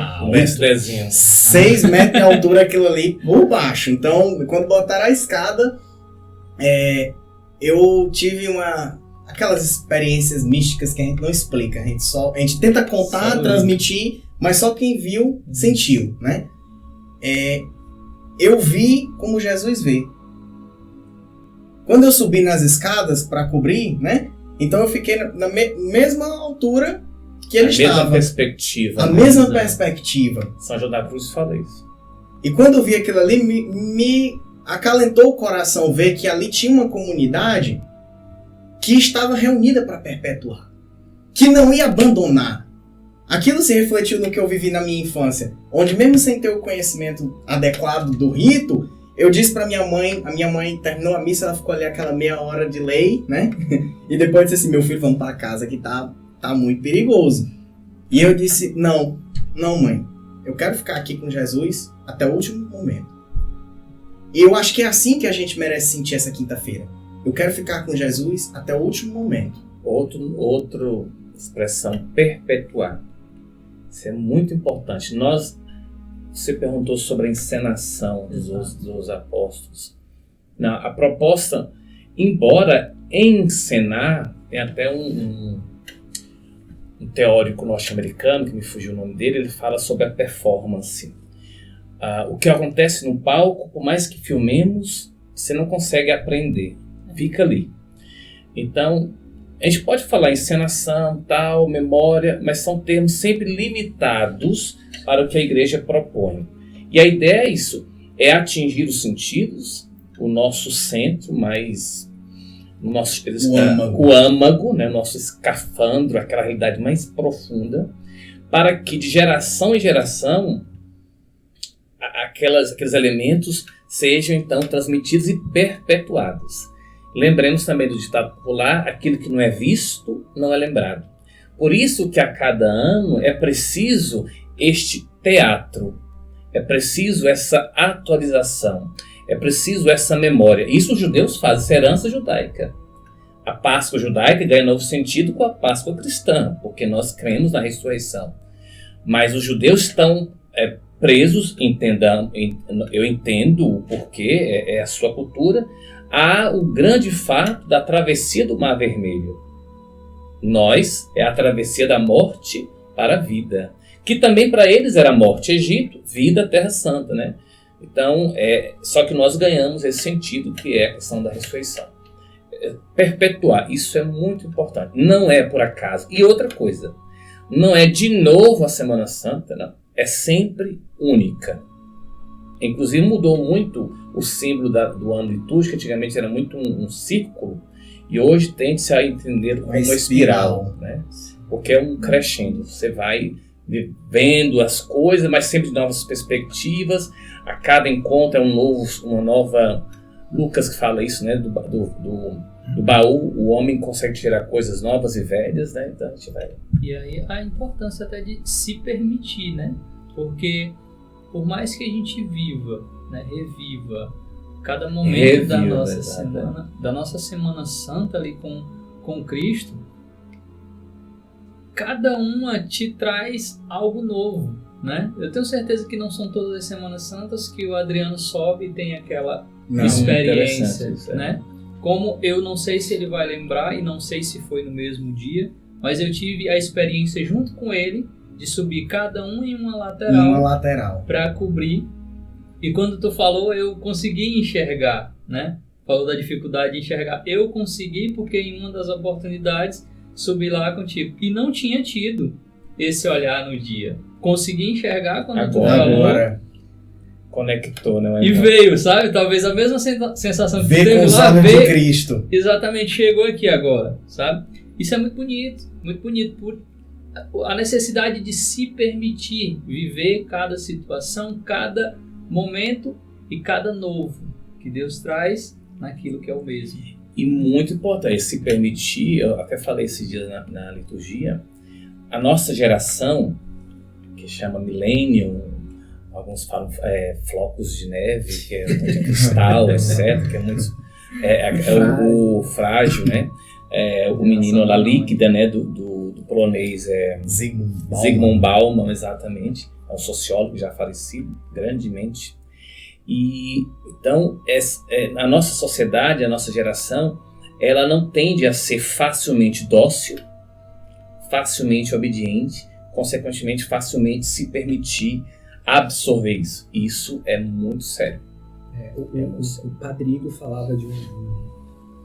6 metros de altura aquilo ali por baixo. Então quando botaram a escada, eu tive aquelas experiências místicas que a gente não explica, a gente tenta contar, transmitir, mas só quem viu, sentiu, né? Eu vi como Jesus vê. Quando eu subi nas escadas para cobrir, né? Então eu fiquei na mesma altura que ele estava. A mesma perspectiva. São João da Cruz fala isso. E quando eu vi aquilo ali, me acalentou o coração ver que ali tinha uma comunidade que estava reunida para perpetuar, que não ia abandonar. Aquilo se refletiu no que eu vivi na minha infância, onde mesmo sem ter o conhecimento adequado do rito, eu disse para minha mãe, a minha mãe terminou a missa, ela ficou ali aquela meia hora de lei, né? E depois disse assim, meu filho, vamos para casa que tá muito perigoso. E eu disse, não mãe, eu quero ficar aqui com Jesus até o último momento. E eu acho que é assim que a gente merece sentir essa quinta-feira. Eu quero ficar com Jesus até o último momento. Outra expressão, perpetuar. Isso é muito importante. Nós você perguntou sobre a encenação dos apóstolos. Não, a proposta, embora encenar, tem até um teórico norte-americano, que me fugiu o nome dele, ele fala sobre a performance. O que acontece no palco, por mais que filmemos, você não consegue aprender, fica ali. Então, a gente pode falar encenação, tal, memória, mas são termos sempre limitados para o que a igreja propõe. E a ideia é isso, é atingir os sentidos, o nosso centro, mais o âmago, né, o nosso escafandro, aquela realidade mais profunda, para que de geração em geração aqueles elementos sejam então transmitidos e perpetuados. Lembremos também do ditado popular, aquilo que não é visto não é lembrado. Por isso que a cada ano é preciso este teatro, é preciso essa atualização, é preciso essa memória. Isso os judeus fazem, essa herança judaica. A Páscoa judaica ganha novo sentido com a Páscoa cristã, porque nós cremos na ressurreição. Mas os judeus estão presos, eu entendo o porquê, é a sua cultura, há o grande fato da travessia do Mar Vermelho. Nós, é a travessia da morte para a vida, que também para eles era morte, Egito, vida, Terra Santa, né? Então, só que nós ganhamos esse sentido que é a questão da ressurreição. Perpetuar, isso é muito importante, não é por acaso. E outra coisa, não é de novo a Semana Santa, não. É sempre única. Inclusive mudou muito o símbolo do ano litúrgico, antigamente era muito um círculo, e hoje tende-se a entender como uma espiral, né? Porque é um crescendo, você vai vendo as coisas, mas sempre de novas perspectivas, a cada encontro é uma nova... Lucas que fala isso, né? Do baú, o homem consegue tirar coisas novas e velhas, né? Então a gente vai... E aí a importância até de se permitir, né? Porque por mais que a gente viva, né, reviva cada momento da nossa Semana Santa ali com Cristo, cada uma te traz algo novo, né? Eu tenho certeza que não são todas as Semanas Santas que o Adriano sobe e tem aquela experiência, né? Como eu não sei se ele vai lembrar e não sei se foi no mesmo dia, mas eu tive a experiência junto com ele de subir cada um em uma lateral para cobrir. E quando tu falou, eu consegui enxergar, né? Falou da dificuldade de enxergar. Eu consegui porque em uma das oportunidades subi lá contigo e não tinha tido esse olhar no dia. Consegui enxergar quando tu falou. Agora conectou, né? E veio, sabe? Talvez a mesma sensação que tu teve com os lá, olhos de Cristo. Exatamente, chegou aqui agora, sabe? Isso é muito bonito por a necessidade de se permitir viver cada situação, cada momento e cada novo que Deus traz naquilo que é o mesmo. E muito importante, se permitir, eu até falei esses dias na liturgia, a nossa geração, que chama Millennium, alguns falam flocos de neve, que é de cristal, etc., que é muito... o frágil, né? O menino lá líquida, né? Do polonês Zygmunt Bauman, exatamente. É um sociólogo já falecido, grandemente. E então, a nossa sociedade, a nossa geração, ela não tende a ser facilmente dócil, facilmente obediente, consequentemente, facilmente se permitir absorver isso. Isso é muito sério. O Padrigo falava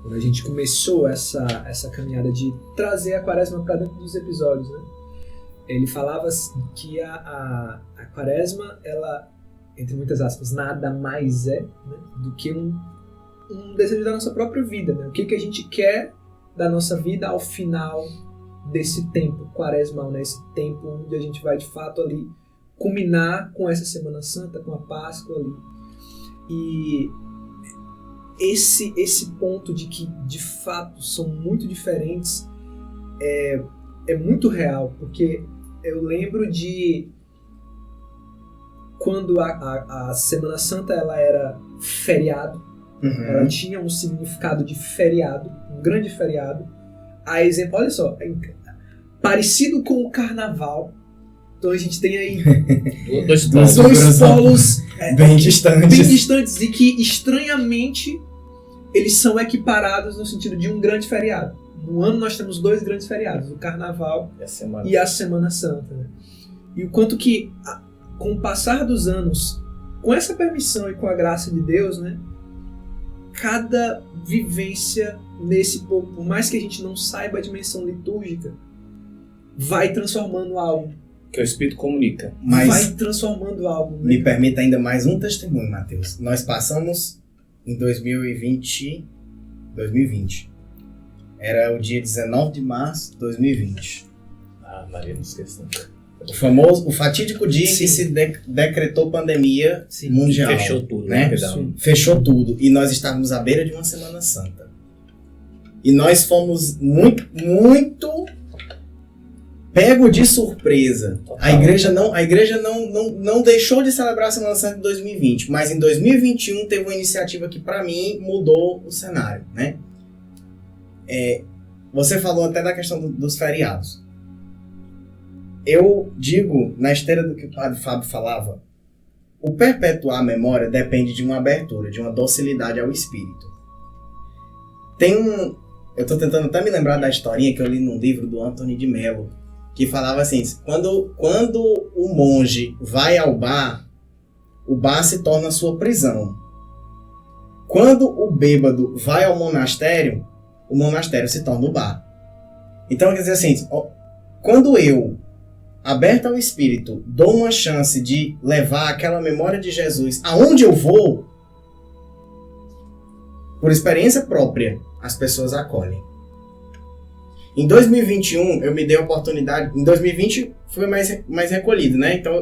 quando a gente começou essa caminhada de trazer a Quaresma para dentro dos episódios, né? Ele falava que a Quaresma, ela, entre muitas aspas, nada mais né, do que um desejo da nossa própria vida, né? O que a gente quer da nossa vida ao final desse tempo quaresmal, né? Esse tempo onde a gente vai de fato ali culminar com essa Semana Santa, com a Páscoa ali. E esse ponto de que de fato são muito diferentes é muito real, porque eu lembro de quando a Semana Santa ela era feriado, ela tinha um significado de feriado, um grande feriado. A exemplo, olha só, parecido com o Carnaval, Então a gente tem aí Dois Dois dois polos bem distantes. bem distantes e que, estranhamente, eles são equiparados no sentido de um grande feriado. No ano nós temos 2 grandes feriados, o Carnaval e a Semana Santa. Né? E o quanto que, com o passar dos anos, com essa permissão e com a graça de Deus, né, cada vivência nesse povo, por mais que a gente não saiba a dimensão litúrgica, vai transformando algo. Que o Espírito comunica. Mas vai transformando algo. Né? me permita ainda mais um testemunho, Matheus. Nós passamos em 2020. Era o dia 19 de março de 2020. Ah, Maria, não esqueça. O fatídico dia em que se decretou pandemia mundial. Fechou tudo, né? Fechou tudo. E nós estávamos à beira de uma Semana Santa. E nós fomos muito pego de surpresa. Total. A igreja não deixou de celebrar a Semana Santa em 2020, mas em 2021 teve uma iniciativa que, para mim, mudou o cenário, né? Você falou até da questão dos feriados. Eu digo, na esteira do que o padre Fábio falava, o perpetuar a memória depende de uma abertura, de uma docilidade ao espírito. Eu estou tentando até me lembrar da historinha que eu li num livro do Antônio de Mello, que falava assim, quando o monge vai ao bar, o bar se torna sua prisão. Quando o bêbado vai ao monastério, o monastério se torna o bar. Então, quer dizer assim, quando eu, aberto ao Espírito, dou uma chance de levar aquela memória de Jesus aonde eu vou, por experiência própria, as pessoas acolhem. Em 2021, eu me dei a oportunidade... Em 2020, fui mais recolhido, né? Então,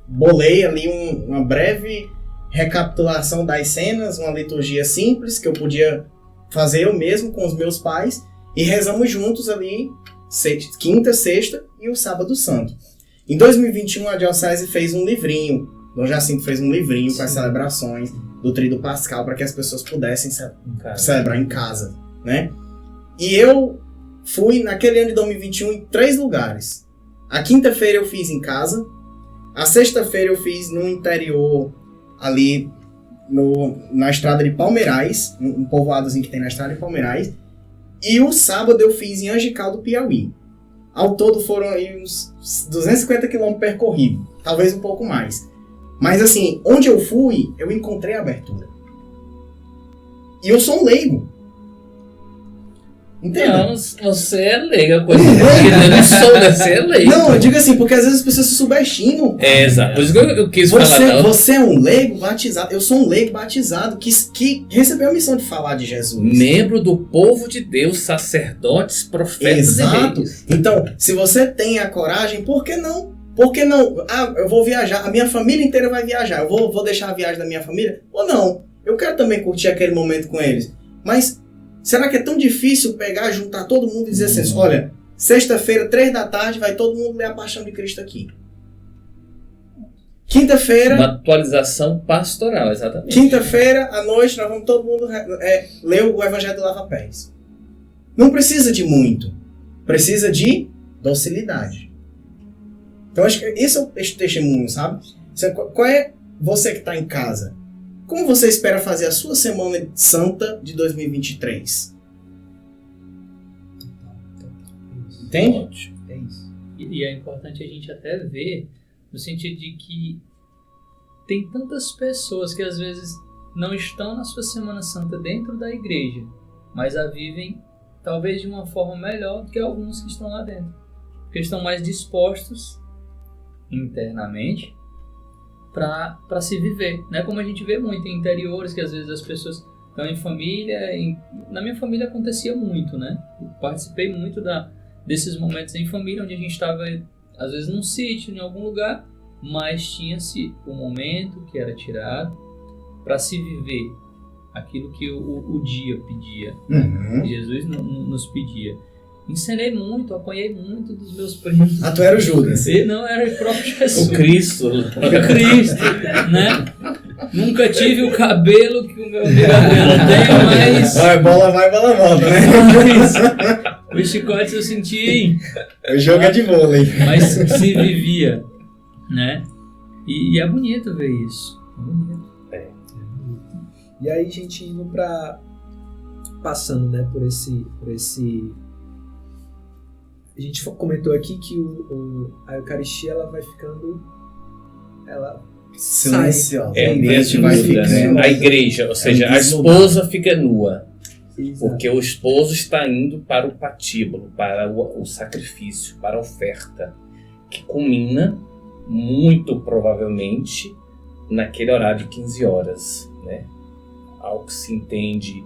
bolei ali uma breve recapitulação das cenas, uma liturgia simples, que eu podia fazer eu mesmo com os meus pais, e rezamos juntos ali, quinta, sexta e o sábado santo. Em 2021, a Diocese fez um livrinho, Dom Jacinto fez um livrinho com as celebrações do Tríduo Pascal, para que as pessoas pudessem celebrar em casa, né? E eu fui, naquele ano de 2021, em 3 lugares. A quinta-feira eu fiz em casa, a sexta-feira eu fiz no interior, ali na estrada de Palmeirais, um povoadozinho que tem na estrada de Palmeirais, e o sábado eu fiz em Angical do Piauí. Ao todo foram aí uns 250 quilômetros percorridos, talvez um pouco mais. Mas assim, onde eu fui, eu encontrei a abertura. E eu sou um leigo. Entenda? Não, você é leigo, coisa que eu não sou, você é leigo. Não, eu digo assim, porque às vezes as pessoas se subestimam. Exato, por isso que eu quis falar. Você é um leigo batizado, eu sou um leigo batizado que recebeu a missão de falar de Jesus. Membro do povo de Deus, sacerdotes, profetas e reis. Então, se você tem a coragem, por que não? Por que não? Ah, eu vou viajar, a minha família inteira vai viajar, eu vou deixar a viagem da minha família? Ou não? Eu quero também curtir aquele momento com eles. Mas será que é tão difícil pegar, juntar todo mundo e dizer assim, olha, sexta-feira, 3 da tarde, vai todo mundo ler a Paixão de Cristo aqui. Quinta-feira... Uma atualização pastoral, exatamente. Quinta-feira, à noite, nós vamos todo mundo ler o Evangelho do Lava Pés. Não precisa de muito. Precisa de docilidade. Então, acho que esse é o testemunho, sabe? Qual é você que está em casa? Como você espera fazer a sua Semana Santa de 2023? Entende? É isso. E é importante a gente até ver no sentido de que tem tantas pessoas que às vezes não estão na sua Semana Santa dentro da igreja, mas a vivem talvez de uma forma melhor do que alguns que estão lá dentro. Porque estão mais dispostos internamente para se viver, né? Como a gente vê muito em interiores, que às vezes as pessoas estão em família. Na minha família acontecia muito, né? Eu participei muito desses momentos em família, onde a gente estava, às vezes, num sítio, em algum lugar, mas tinha-se um momento que era tirado para se viver aquilo que o dia pedia, Uhum. que Jesus nos pedia. Ensinei muito, apanhei muito dos meus primos. Ah, tu era o Judas. Não, era o próprio Jesus. O Cristo. Né? Nunca tive o cabelo que o meu amigo Adriano tem, mas... Bola vai, bola volta, né? Os chicotes eu senti, O jogo é de vôlei. mas se vivia, né? E é bonito ver isso. É bonito. E aí a gente indo pra... Passando, né, por esse... A gente comentou aqui que a Eucaristia, ela vai ficando... Ela Silenciosa. É, O ambiente vai desnuda, ficando. né? A igreja, ou seja, a desnudado. esposa fica nua. Exato. Porque o esposo está indo para o patíbulo, para o sacrifício, para a oferta, que culmina, muito provavelmente, naquele horário de 15 horas. Né? Ao que se entende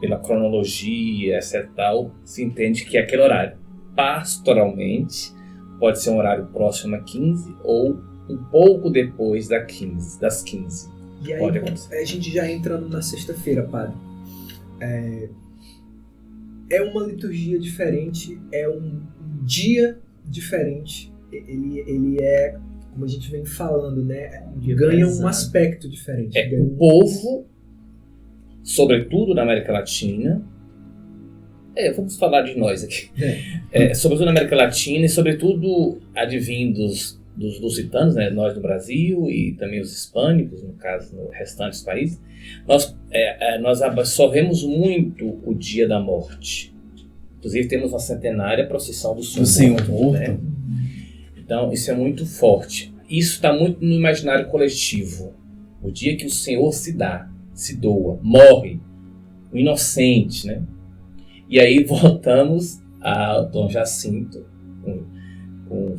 pela cronologia, etc. Tal, se entende que aquele horário, pastoralmente, pode ser um horário próximo a 15 ou um pouco depois das 15. E aí Pode acontecer. a gente já entrando na sexta-feira, padre. É uma liturgia diferente, é um dia diferente. Ele é, como a gente vem falando, né? Ganha um aspecto diferente. Ganha O povo, sobretudo na América Latina, vamos falar de nós aqui, sobretudo na América Latina e sobretudo advindos dos lusitanos, né, nós no Brasil e também os hispânicos, no caso, no restante dos países, nós absorvemos muito o dia da morte. Inclusive temos uma centenária procissão do Senhor Morto, né? Então isso é muito forte. Isso está muito no imaginário coletivo. O dia que o Senhor se dá, se doa, morre, o inocente, né? E aí voltamos a Dom Jacinto,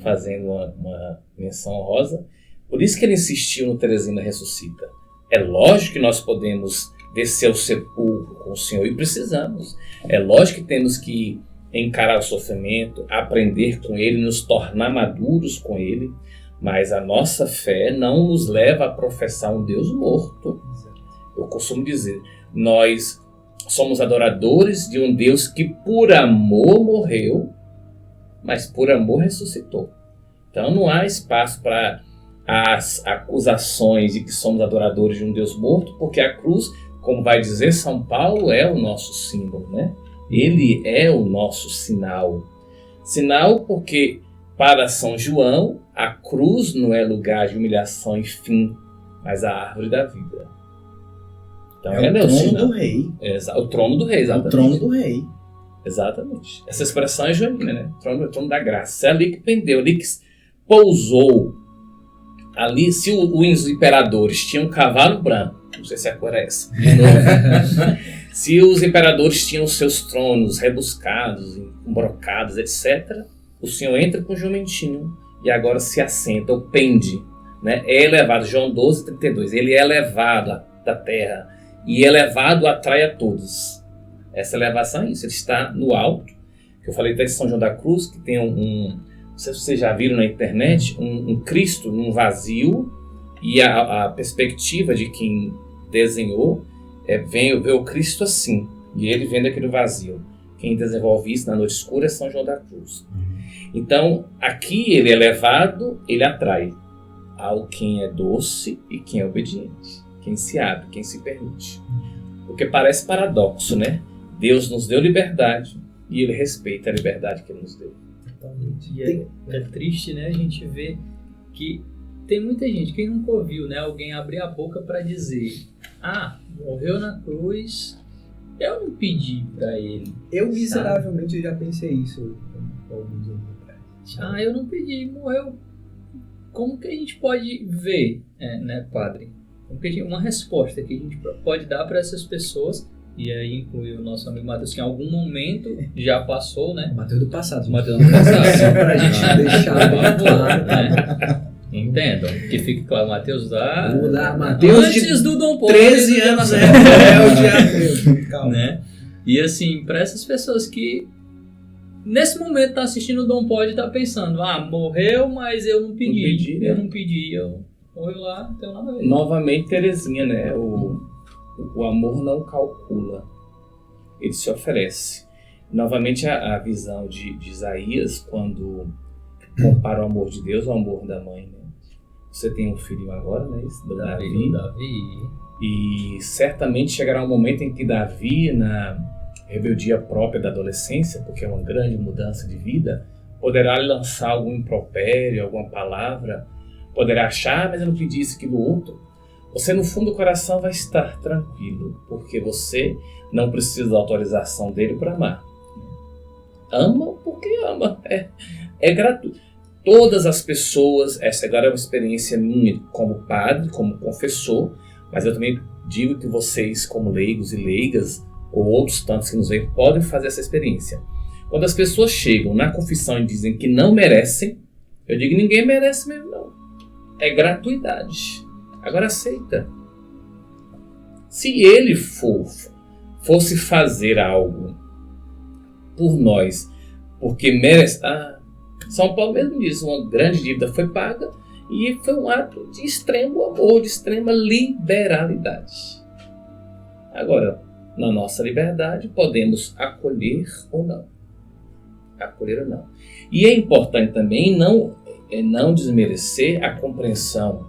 fazendo uma menção honrosa. Por isso que ele insistiu no Teresina Ressuscita. É lógico que nós podemos descer ao sepulcro com o Senhor e precisamos. É lógico que temos que encarar o sofrimento, aprender com ele, nos tornar maduros com ele, mas a nossa fé não nos leva a professar um Deus morto. Eu costumo dizer, nós somos adoradores de um Deus que por amor morreu, mas por amor ressuscitou. Então não há espaço para as acusações de que somos adoradores de um Deus morto, porque a cruz, como vai dizer São Paulo, é o nosso símbolo, né? Ele é o nosso sinal. Sinal porque, para São João, a cruz não é lugar de humilhação e fim, mas a árvore da vida. Então, É o trono do rei. O trono do rei, exatamente. O trono do rei. Exatamente. Essa expressão é joanina, né? O trono da graça. É ali que pendeu, ali que pousou. Ali, se os imperadores tinham um cavalo branco, não sei se a cor é essa, se os imperadores tinham seus tronos rebuscados, embrocados, etc., o Senhor entra com o jumentinho e agora se assenta, ou pende, né? É elevado, João 12:32, ele é elevado da terra e elevado atrai a todos. Essa elevação é isso, ele está no alto, que eu falei até de São João da Cruz, que tem não sei se vocês já viram na internet, um Cristo num vazio, e a perspectiva de quem desenhou ver o Cristo assim, e ele vendo aquele vazio. Quem desenvolve isso na noite escura é São João da Cruz. Então, aqui ele é elevado, ele atrai ao quem é doce e quem é obediente, quem se abre, quem se permite. Porque parece paradoxo, né? Deus nos deu liberdade e ele respeita a liberdade que ele nos deu. E é triste, né, a gente ver que tem muita gente, quem nunca ouviu, né, alguém abrir a boca para dizer: morreu na cruz, eu não pedi para ele. Eu miseravelmente já pensei isso alguns anos atrás. Eu não pedi, morreu. Como que a gente pode ver, né, padre? Como que uma resposta que a gente pode dar para essas pessoas? E aí inclui o nosso amigo Matheus, que em algum momento já passou, né? Mateus do passado. Mateus do passado. Só pra gente deixar bem claro. Né? Entendam, que fique claro, Mateus da... Vou dar Mateus antes de do Dom Paulo. 13 anos, rebelde. Calma. Né? E assim, para essas pessoas que nesse momento tá assistindo o Dom Paulo e tá pensando: morreu, mas eu não pedi. Morreu lá, não tem nada a ver. Novamente, Teresinha, né? O amor não calcula, ele se oferece. Novamente a visão de Isaías, quando compara o amor de Deus ao amor da mãe, né? Você tem um filho agora, né? Do Davi. E certamente chegará um momento em que Davi, na rebeldia própria da adolescência, porque é uma grande mudança de vida, poderá lançar algum impropério, alguma palavra, poderá achar, mas eu não pedi isso, aquilo, outro. Você, no fundo do coração, vai estar tranquilo, porque você não precisa da autorização dele para amar. Ama porque ama, é gratuito. Todas as pessoas, essa agora é uma experiência minha como padre, como confessor, mas eu também digo que vocês, como leigos e leigas, ou outros tantos que nos veem, podem fazer essa experiência. Quando as pessoas chegam na confissão e dizem que não merecem, eu digo que ninguém merece mesmo, não. É gratuidade. Agora aceita. Se ele fosse fazer algo por nós, porque merece... São Paulo mesmo diz, uma grande dívida foi paga e foi um ato de extremo amor, de extrema liberalidade. Agora, na nossa liberdade, podemos acolher ou não. Acolher ou não. E é importante também não desmerecer a compreensão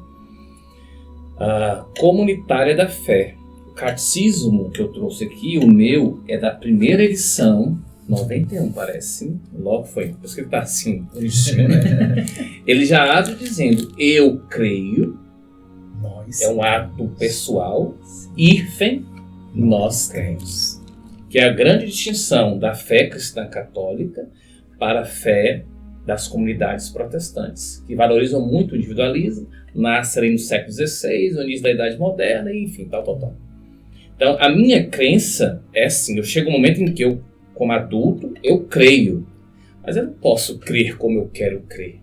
comunitária da fé. O catecismo que eu trouxe aqui, o meu, é da primeira edição, 91 parece, logo foi, por isso que ele está assim, bonitinho, né? Ele já abre dizendo, eu creio, é um ato pessoal, hífen, nós cremos. Que é a grande distinção da fé cristã católica para a fé das comunidades protestantes, que valorizam muito o individualismo, nasce ali no século XVI, no início da Idade Moderna, e enfim, tal. Então, a minha crença é assim, eu chego um momento em que eu, como adulto, eu creio, mas eu não posso crer como eu quero crer.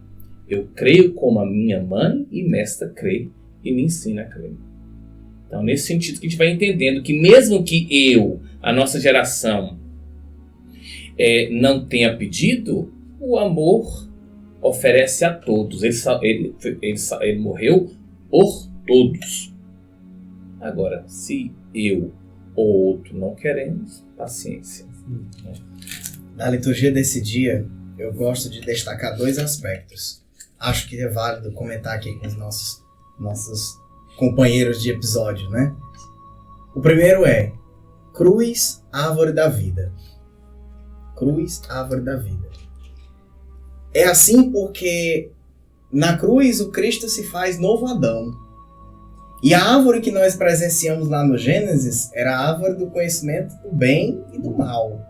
Eu creio como a minha mãe e mestra crê e me ensina a crer. Então, nesse sentido que a gente vai entendendo que mesmo que a nossa geração, não tenha pedido, o amor oferece a todos. Ele morreu por todos. Agora, se eu ou outro não queremos, paciência. Na liturgia desse dia, eu gosto de destacar 2 aspectos. Acho que é válido comentar aqui com os nossos companheiros de episódio, né? O primeiro é cruz, árvore da vida. Cruz, árvore da vida. É assim porque na cruz o Cristo se faz novo Adão. E a árvore que nós presenciamos lá no Gênesis era a árvore do conhecimento do bem e do mal.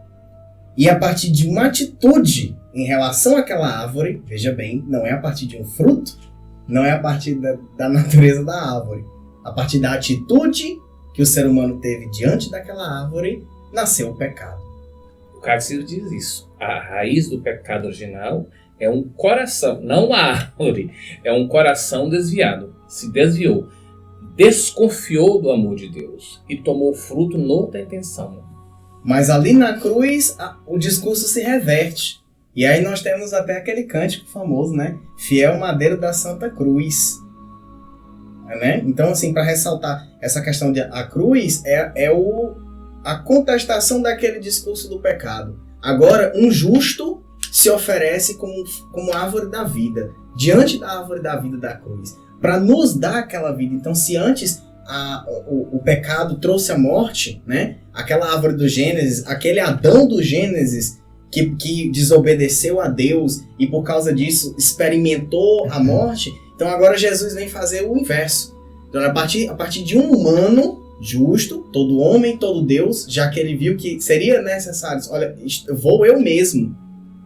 E a partir de uma atitude em relação àquela árvore, veja bem, não é a partir de um fruto, não é a partir da natureza da árvore. A partir da atitude que o ser humano teve diante daquela árvore, nasceu o pecado. O Catecismo diz isso. A raiz do pecado original é um coração, não a árvore, é um coração desviado. Se desviou, desconfiou do amor de Deus e tomou fruto noutra intenção. Mas ali na cruz, o discurso se reverte. E aí nós temos até aquele cântico famoso, né? Fiel madeiro da Santa Cruz. Né? Então, assim, para ressaltar essa questão de a cruz a contestação daquele discurso do pecado. Agora, um justo se oferece como árvore da vida, diante da árvore da vida da cruz, para nos dar aquela vida. Então, se antes o pecado trouxe a morte, né? Aquela árvore do Gênesis, aquele Adão do Gênesis que desobedeceu a Deus e por causa disso experimentou a morte, então agora Jesus vem fazer o inverso. Então, a partir de um humano justo, todo homem, todo Deus, já que ele viu que seria necessário, olha, vou eu mesmo.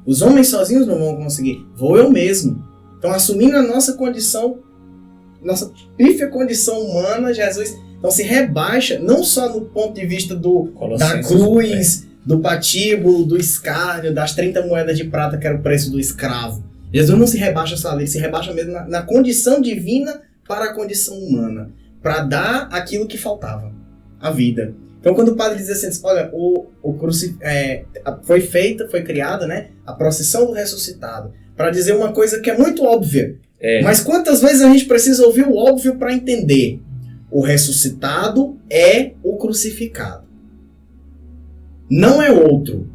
Os homens sozinhos não vão conseguir, vou eu mesmo. Então, assumindo a nossa condição, nossa pífia condição humana, Jesus então se rebaixa, não só no ponto de vista da cruz, do patíbulo, do escárnio, das 30 moedas de prata que era o preço do escravo. Jesus não se rebaixa só ali, ele se rebaixa mesmo na condição divina para a condição humana, para dar aquilo que faltava, a vida. Então, quando o padre diz assim, olha, foi criada, né, a procissão do ressuscitado, para dizer uma coisa que é muito óbvia. Mas quantas vezes a gente precisa ouvir o óbvio para entender? O ressuscitado é o crucificado. Não é outro.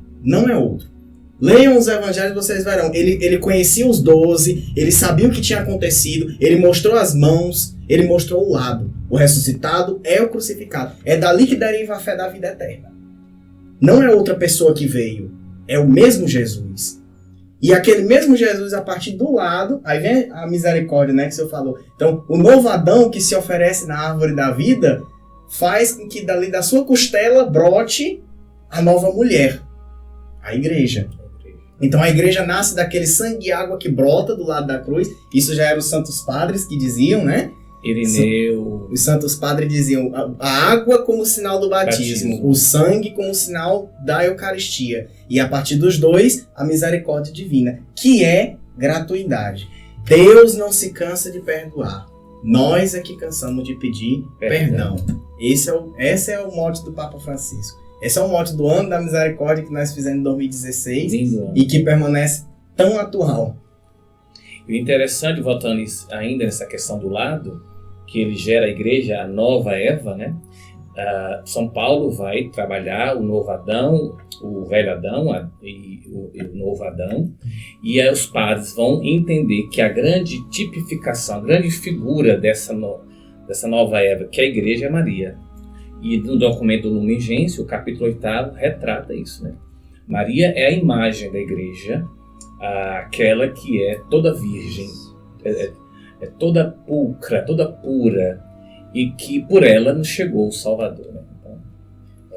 Leiam os evangelhos e vocês verão. Ele conhecia os 12, ele sabia o que tinha acontecido, ele mostrou as mãos, ele mostrou o lado. O ressuscitado é o crucificado. É dali que deriva a fé da vida eterna. não é outra pessoa que veio, é o mesmo Jesus. E aquele mesmo Jesus, a partir do lado, aí vem a misericórdia, né, que o senhor falou. Então, o novo Adão que se oferece na árvore da vida faz com que dali da sua costela brote a nova mulher, a igreja. Então, a igreja nasce daquele sangue e água que brota do lado da cruz. Isso já eram os santos padres que diziam, né? Irineu. Os santos padres diziam a água como sinal do batismo, o sangue como sinal da Eucaristia. E a partir dos dois, a misericórdia divina, que é gratuidade. Deus não se cansa de perdoar. Nós é que cansamos de pedir perdão. Esse é o mote do Papa Francisco. Esse é o mote do ano da misericórdia que nós fizemos em 2016 e que permanece tão atual. E o interessante, voltando ainda nessa questão do lado, que ele gera a igreja, a nova Eva, né? São Paulo vai trabalhar o novo Adão, o velho Adão e o novo Adão, e aí os padres vão entender que a grande tipificação, a grande figura dessa nova Eva, que é a igreja, é Maria. E no documento do Lumen Gentium, o capítulo 8º, retrata isso, né? Maria é a imagem da igreja, aquela que é toda virgem, é toda pulcra, toda pura, e que por ela nos chegou o Salvador, né? Então,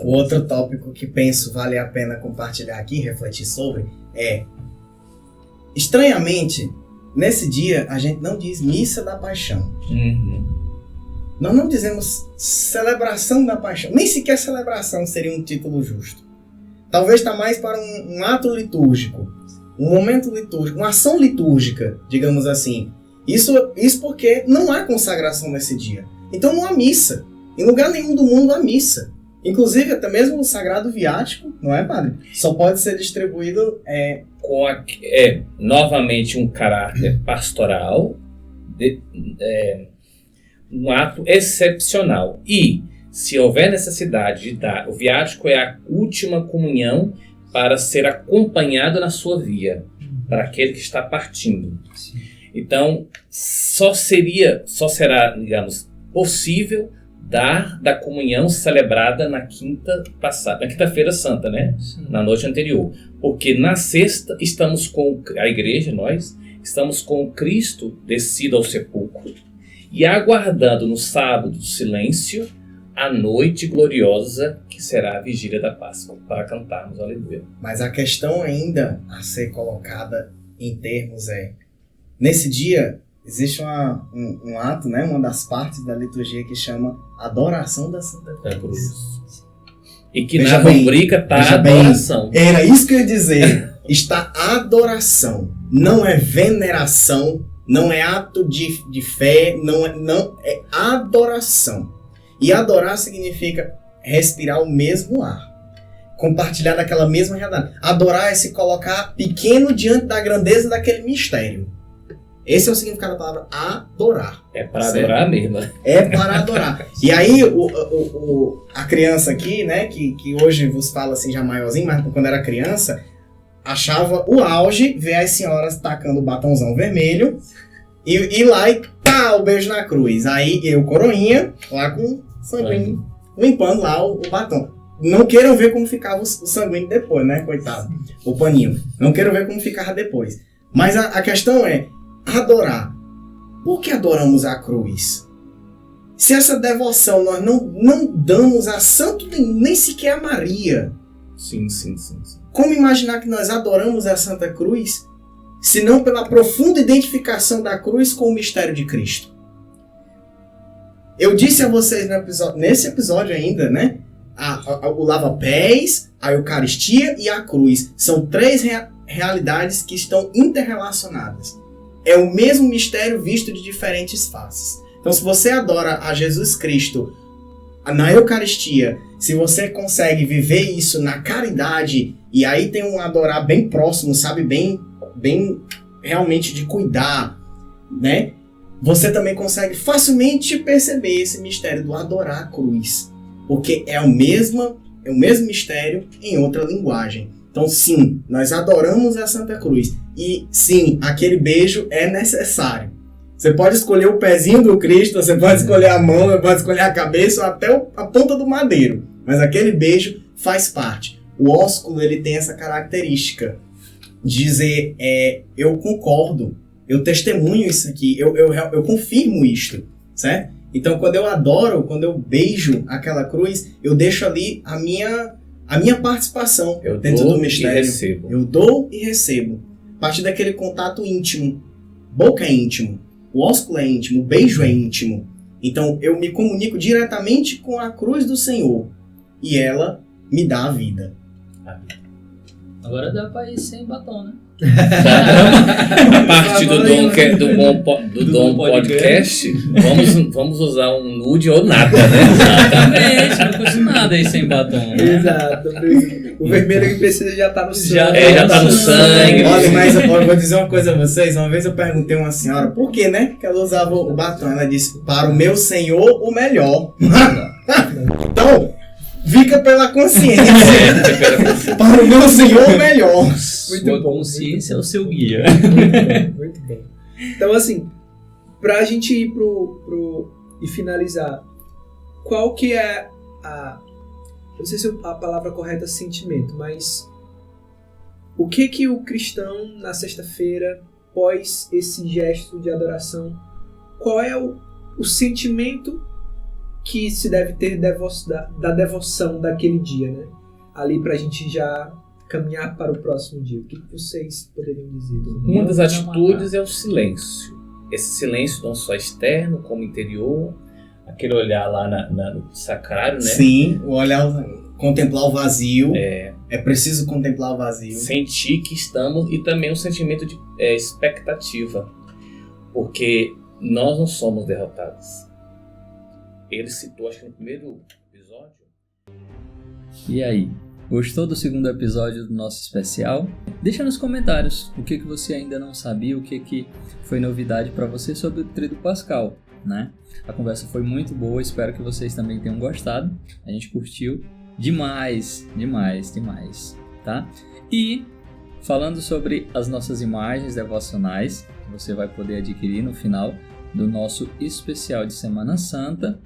o outro tópico que penso vale a pena compartilhar aqui, refletir sobre, é, estranhamente, nesse dia a gente não diz missa da paixão. Nós não dizemos celebração da paixão, nem sequer celebração seria um título justo. Talvez está mais para um ato litúrgico, um momento litúrgico, uma ação litúrgica, digamos assim. Isso porque não há consagração nesse dia. Então não há missa. Em lugar nenhum do mundo há missa. Inclusive até mesmo o sagrado viático, não é, padre? Só pode ser distribuído... com novamente um caráter pastoral, um ato excepcional. E, se houver necessidade de dar, o viático é a última comunhão para ser acompanhado na sua via, para aquele que está partindo. Então, só será, digamos, possível dar da comunhão celebrada na quinta-feira santa, né? Na noite anterior. Porque na sexta estamos com a igreja, nós estamos com Cristo descido ao sepulcro, e aguardando no sábado do silêncio a noite gloriosa que será a vigília da Páscoa, para cantarmos aleluia. Mas a questão ainda a ser colocada em termos nesse dia existe um ato, né, uma das partes da liturgia que chama adoração da Santa Cruz. E que na rubrica está a adoração. Era isso que eu ia dizer. Está adoração, não é veneração, não é ato de fé, não é adoração. E adorar significa respirar o mesmo ar, compartilhar daquela mesma realidade. Adorar é se colocar pequeno diante da grandeza daquele mistério. Esse é o significado da palavra adorar. É para adorar mesmo. É para adorar. E aí a criança aqui, né, que hoje vos fala assim já maiorzinho, mas quando era criança, achava o auge ver as senhoras tacando o batonzão vermelho e lá e tá, o beijo na cruz. Aí eu, coroinha, lá com sanguíneo, limpando lá o batom. Não queiram ver como ficava o sanguíneo depois, né, coitado, o paninho. Não queiram ver como ficava depois. Mas a questão é adorar. Por que adoramos a cruz? Se essa devoção nós não damos a santo nem sequer a Maria. Sim. Como imaginar que nós adoramos a Santa Cruz, se não pela profunda identificação da cruz com o mistério de Cristo? Eu disse a vocês nesse episódio ainda, né? O lava-pés, a Eucaristia e a cruz. São três realidades que estão interrelacionadas. É o mesmo mistério visto de diferentes faces. Então, se você adora a Jesus Cristo na Eucaristia, se você consegue viver isso na caridade, e aí tem um adorar bem próximo, sabe? Bem realmente de cuidar, né? Você também consegue facilmente perceber esse mistério do adorar a cruz. Porque é o mesmo mistério em outra linguagem. Então, sim, nós adoramos a Santa Cruz. E, sim, aquele beijo é necessário. Você pode escolher o pezinho do Cristo, você pode escolher a mão, você pode escolher a cabeça ou até a ponta do madeiro. Mas aquele beijo faz parte. o ósculo ele tem essa característica de dizer, eu concordo, eu testemunho isso aqui, eu confirmo isto, certo? Então, quando eu adoro, quando eu beijo aquela cruz, eu deixo ali a minha participação dentro do mistério. Eu dou e recebo. A partir daquele contato íntimo. Boca é íntimo, o ósculo é íntimo, o beijo é íntimo. Então, eu me comunico diretamente com a cruz do Senhor. E ela me dá a vida. Agora dá pra ir sem batom, né? A parte do Dom Podcast, vamos usar um nude ou nada, né? Exatamente, não custa nada aí sem batom. Né? Exato. O vermelho que precisa já tá no sangue. Já tá no sangue. Olha, mas eu vou dizer uma coisa a vocês. Uma vez eu perguntei a uma senhora por que, né? Que ela usava o batom. Ela disse, para o meu Senhor, o melhor. Então, fica pela consciência. Para o meu Senhor, o melhor. Sua consciência é o seu guia. Muito bom. Então, assim, pra gente ir e finalizar, qual que é eu não sei se a palavra correta é sentimento, mas o que o cristão, na sexta-feira, pós esse gesto de adoração, qual é o sentimento que se deve ter da devoção daquele dia, né? Ali pra gente já caminhar para o próximo dia. O que vocês poderiam dizer? Uma das atitudes é o silêncio. Esse silêncio não só externo, como interior. Aquele olhar lá no sacrário, né? Sim, o olhar, contemplar o vazio. É preciso contemplar o vazio. Sentir que estamos, e também um sentimento de expectativa. Porque nós não somos derrotados. Ele citou, acho que no primeiro episódio. E aí? Gostou do segundo episódio do nosso especial? Deixa nos comentários o que você ainda não sabia, o que foi novidade para você sobre o Tríduo Pascal, né? A conversa foi muito boa, espero que vocês também tenham gostado. A gente curtiu demais, tá? E falando sobre as nossas imagens devocionais, que você vai poder adquirir no final do nosso especial de Semana Santa,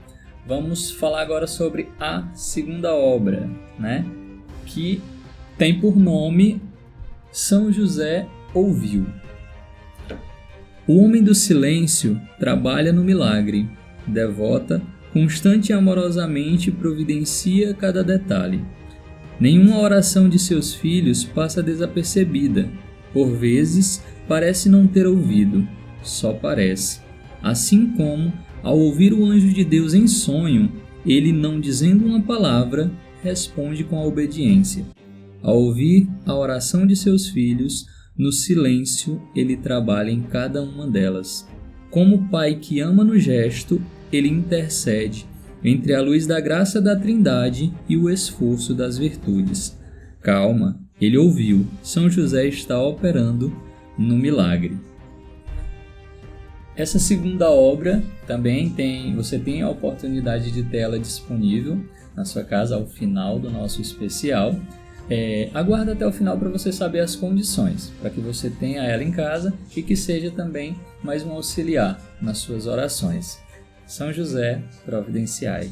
vamos falar agora sobre a segunda obra, né? Que tem por nome São José Ouviu. O homem do silêncio trabalha no milagre, devota, constante e amorosamente providencia cada detalhe. Nenhuma oração de seus filhos passa desapercebida, por vezes parece não ter ouvido, só parece. Assim como, ao ouvir o anjo de Deus em sonho, ele, não dizendo uma palavra, responde com a obediência. Ao ouvir a oração de seus filhos, no silêncio ele trabalha em cada uma delas. Como pai que ama no gesto, ele intercede entre a luz da graça da Trindade e o esforço das virtudes. Calma, ele ouviu, São José está operando no milagre. Essa segunda obra também você tem a oportunidade de tê-la disponível na sua casa ao final do nosso especial. Aguarda até o final para você saber as condições, para que você tenha ela em casa e que seja também mais um auxiliar nas suas orações. São José, providenciai.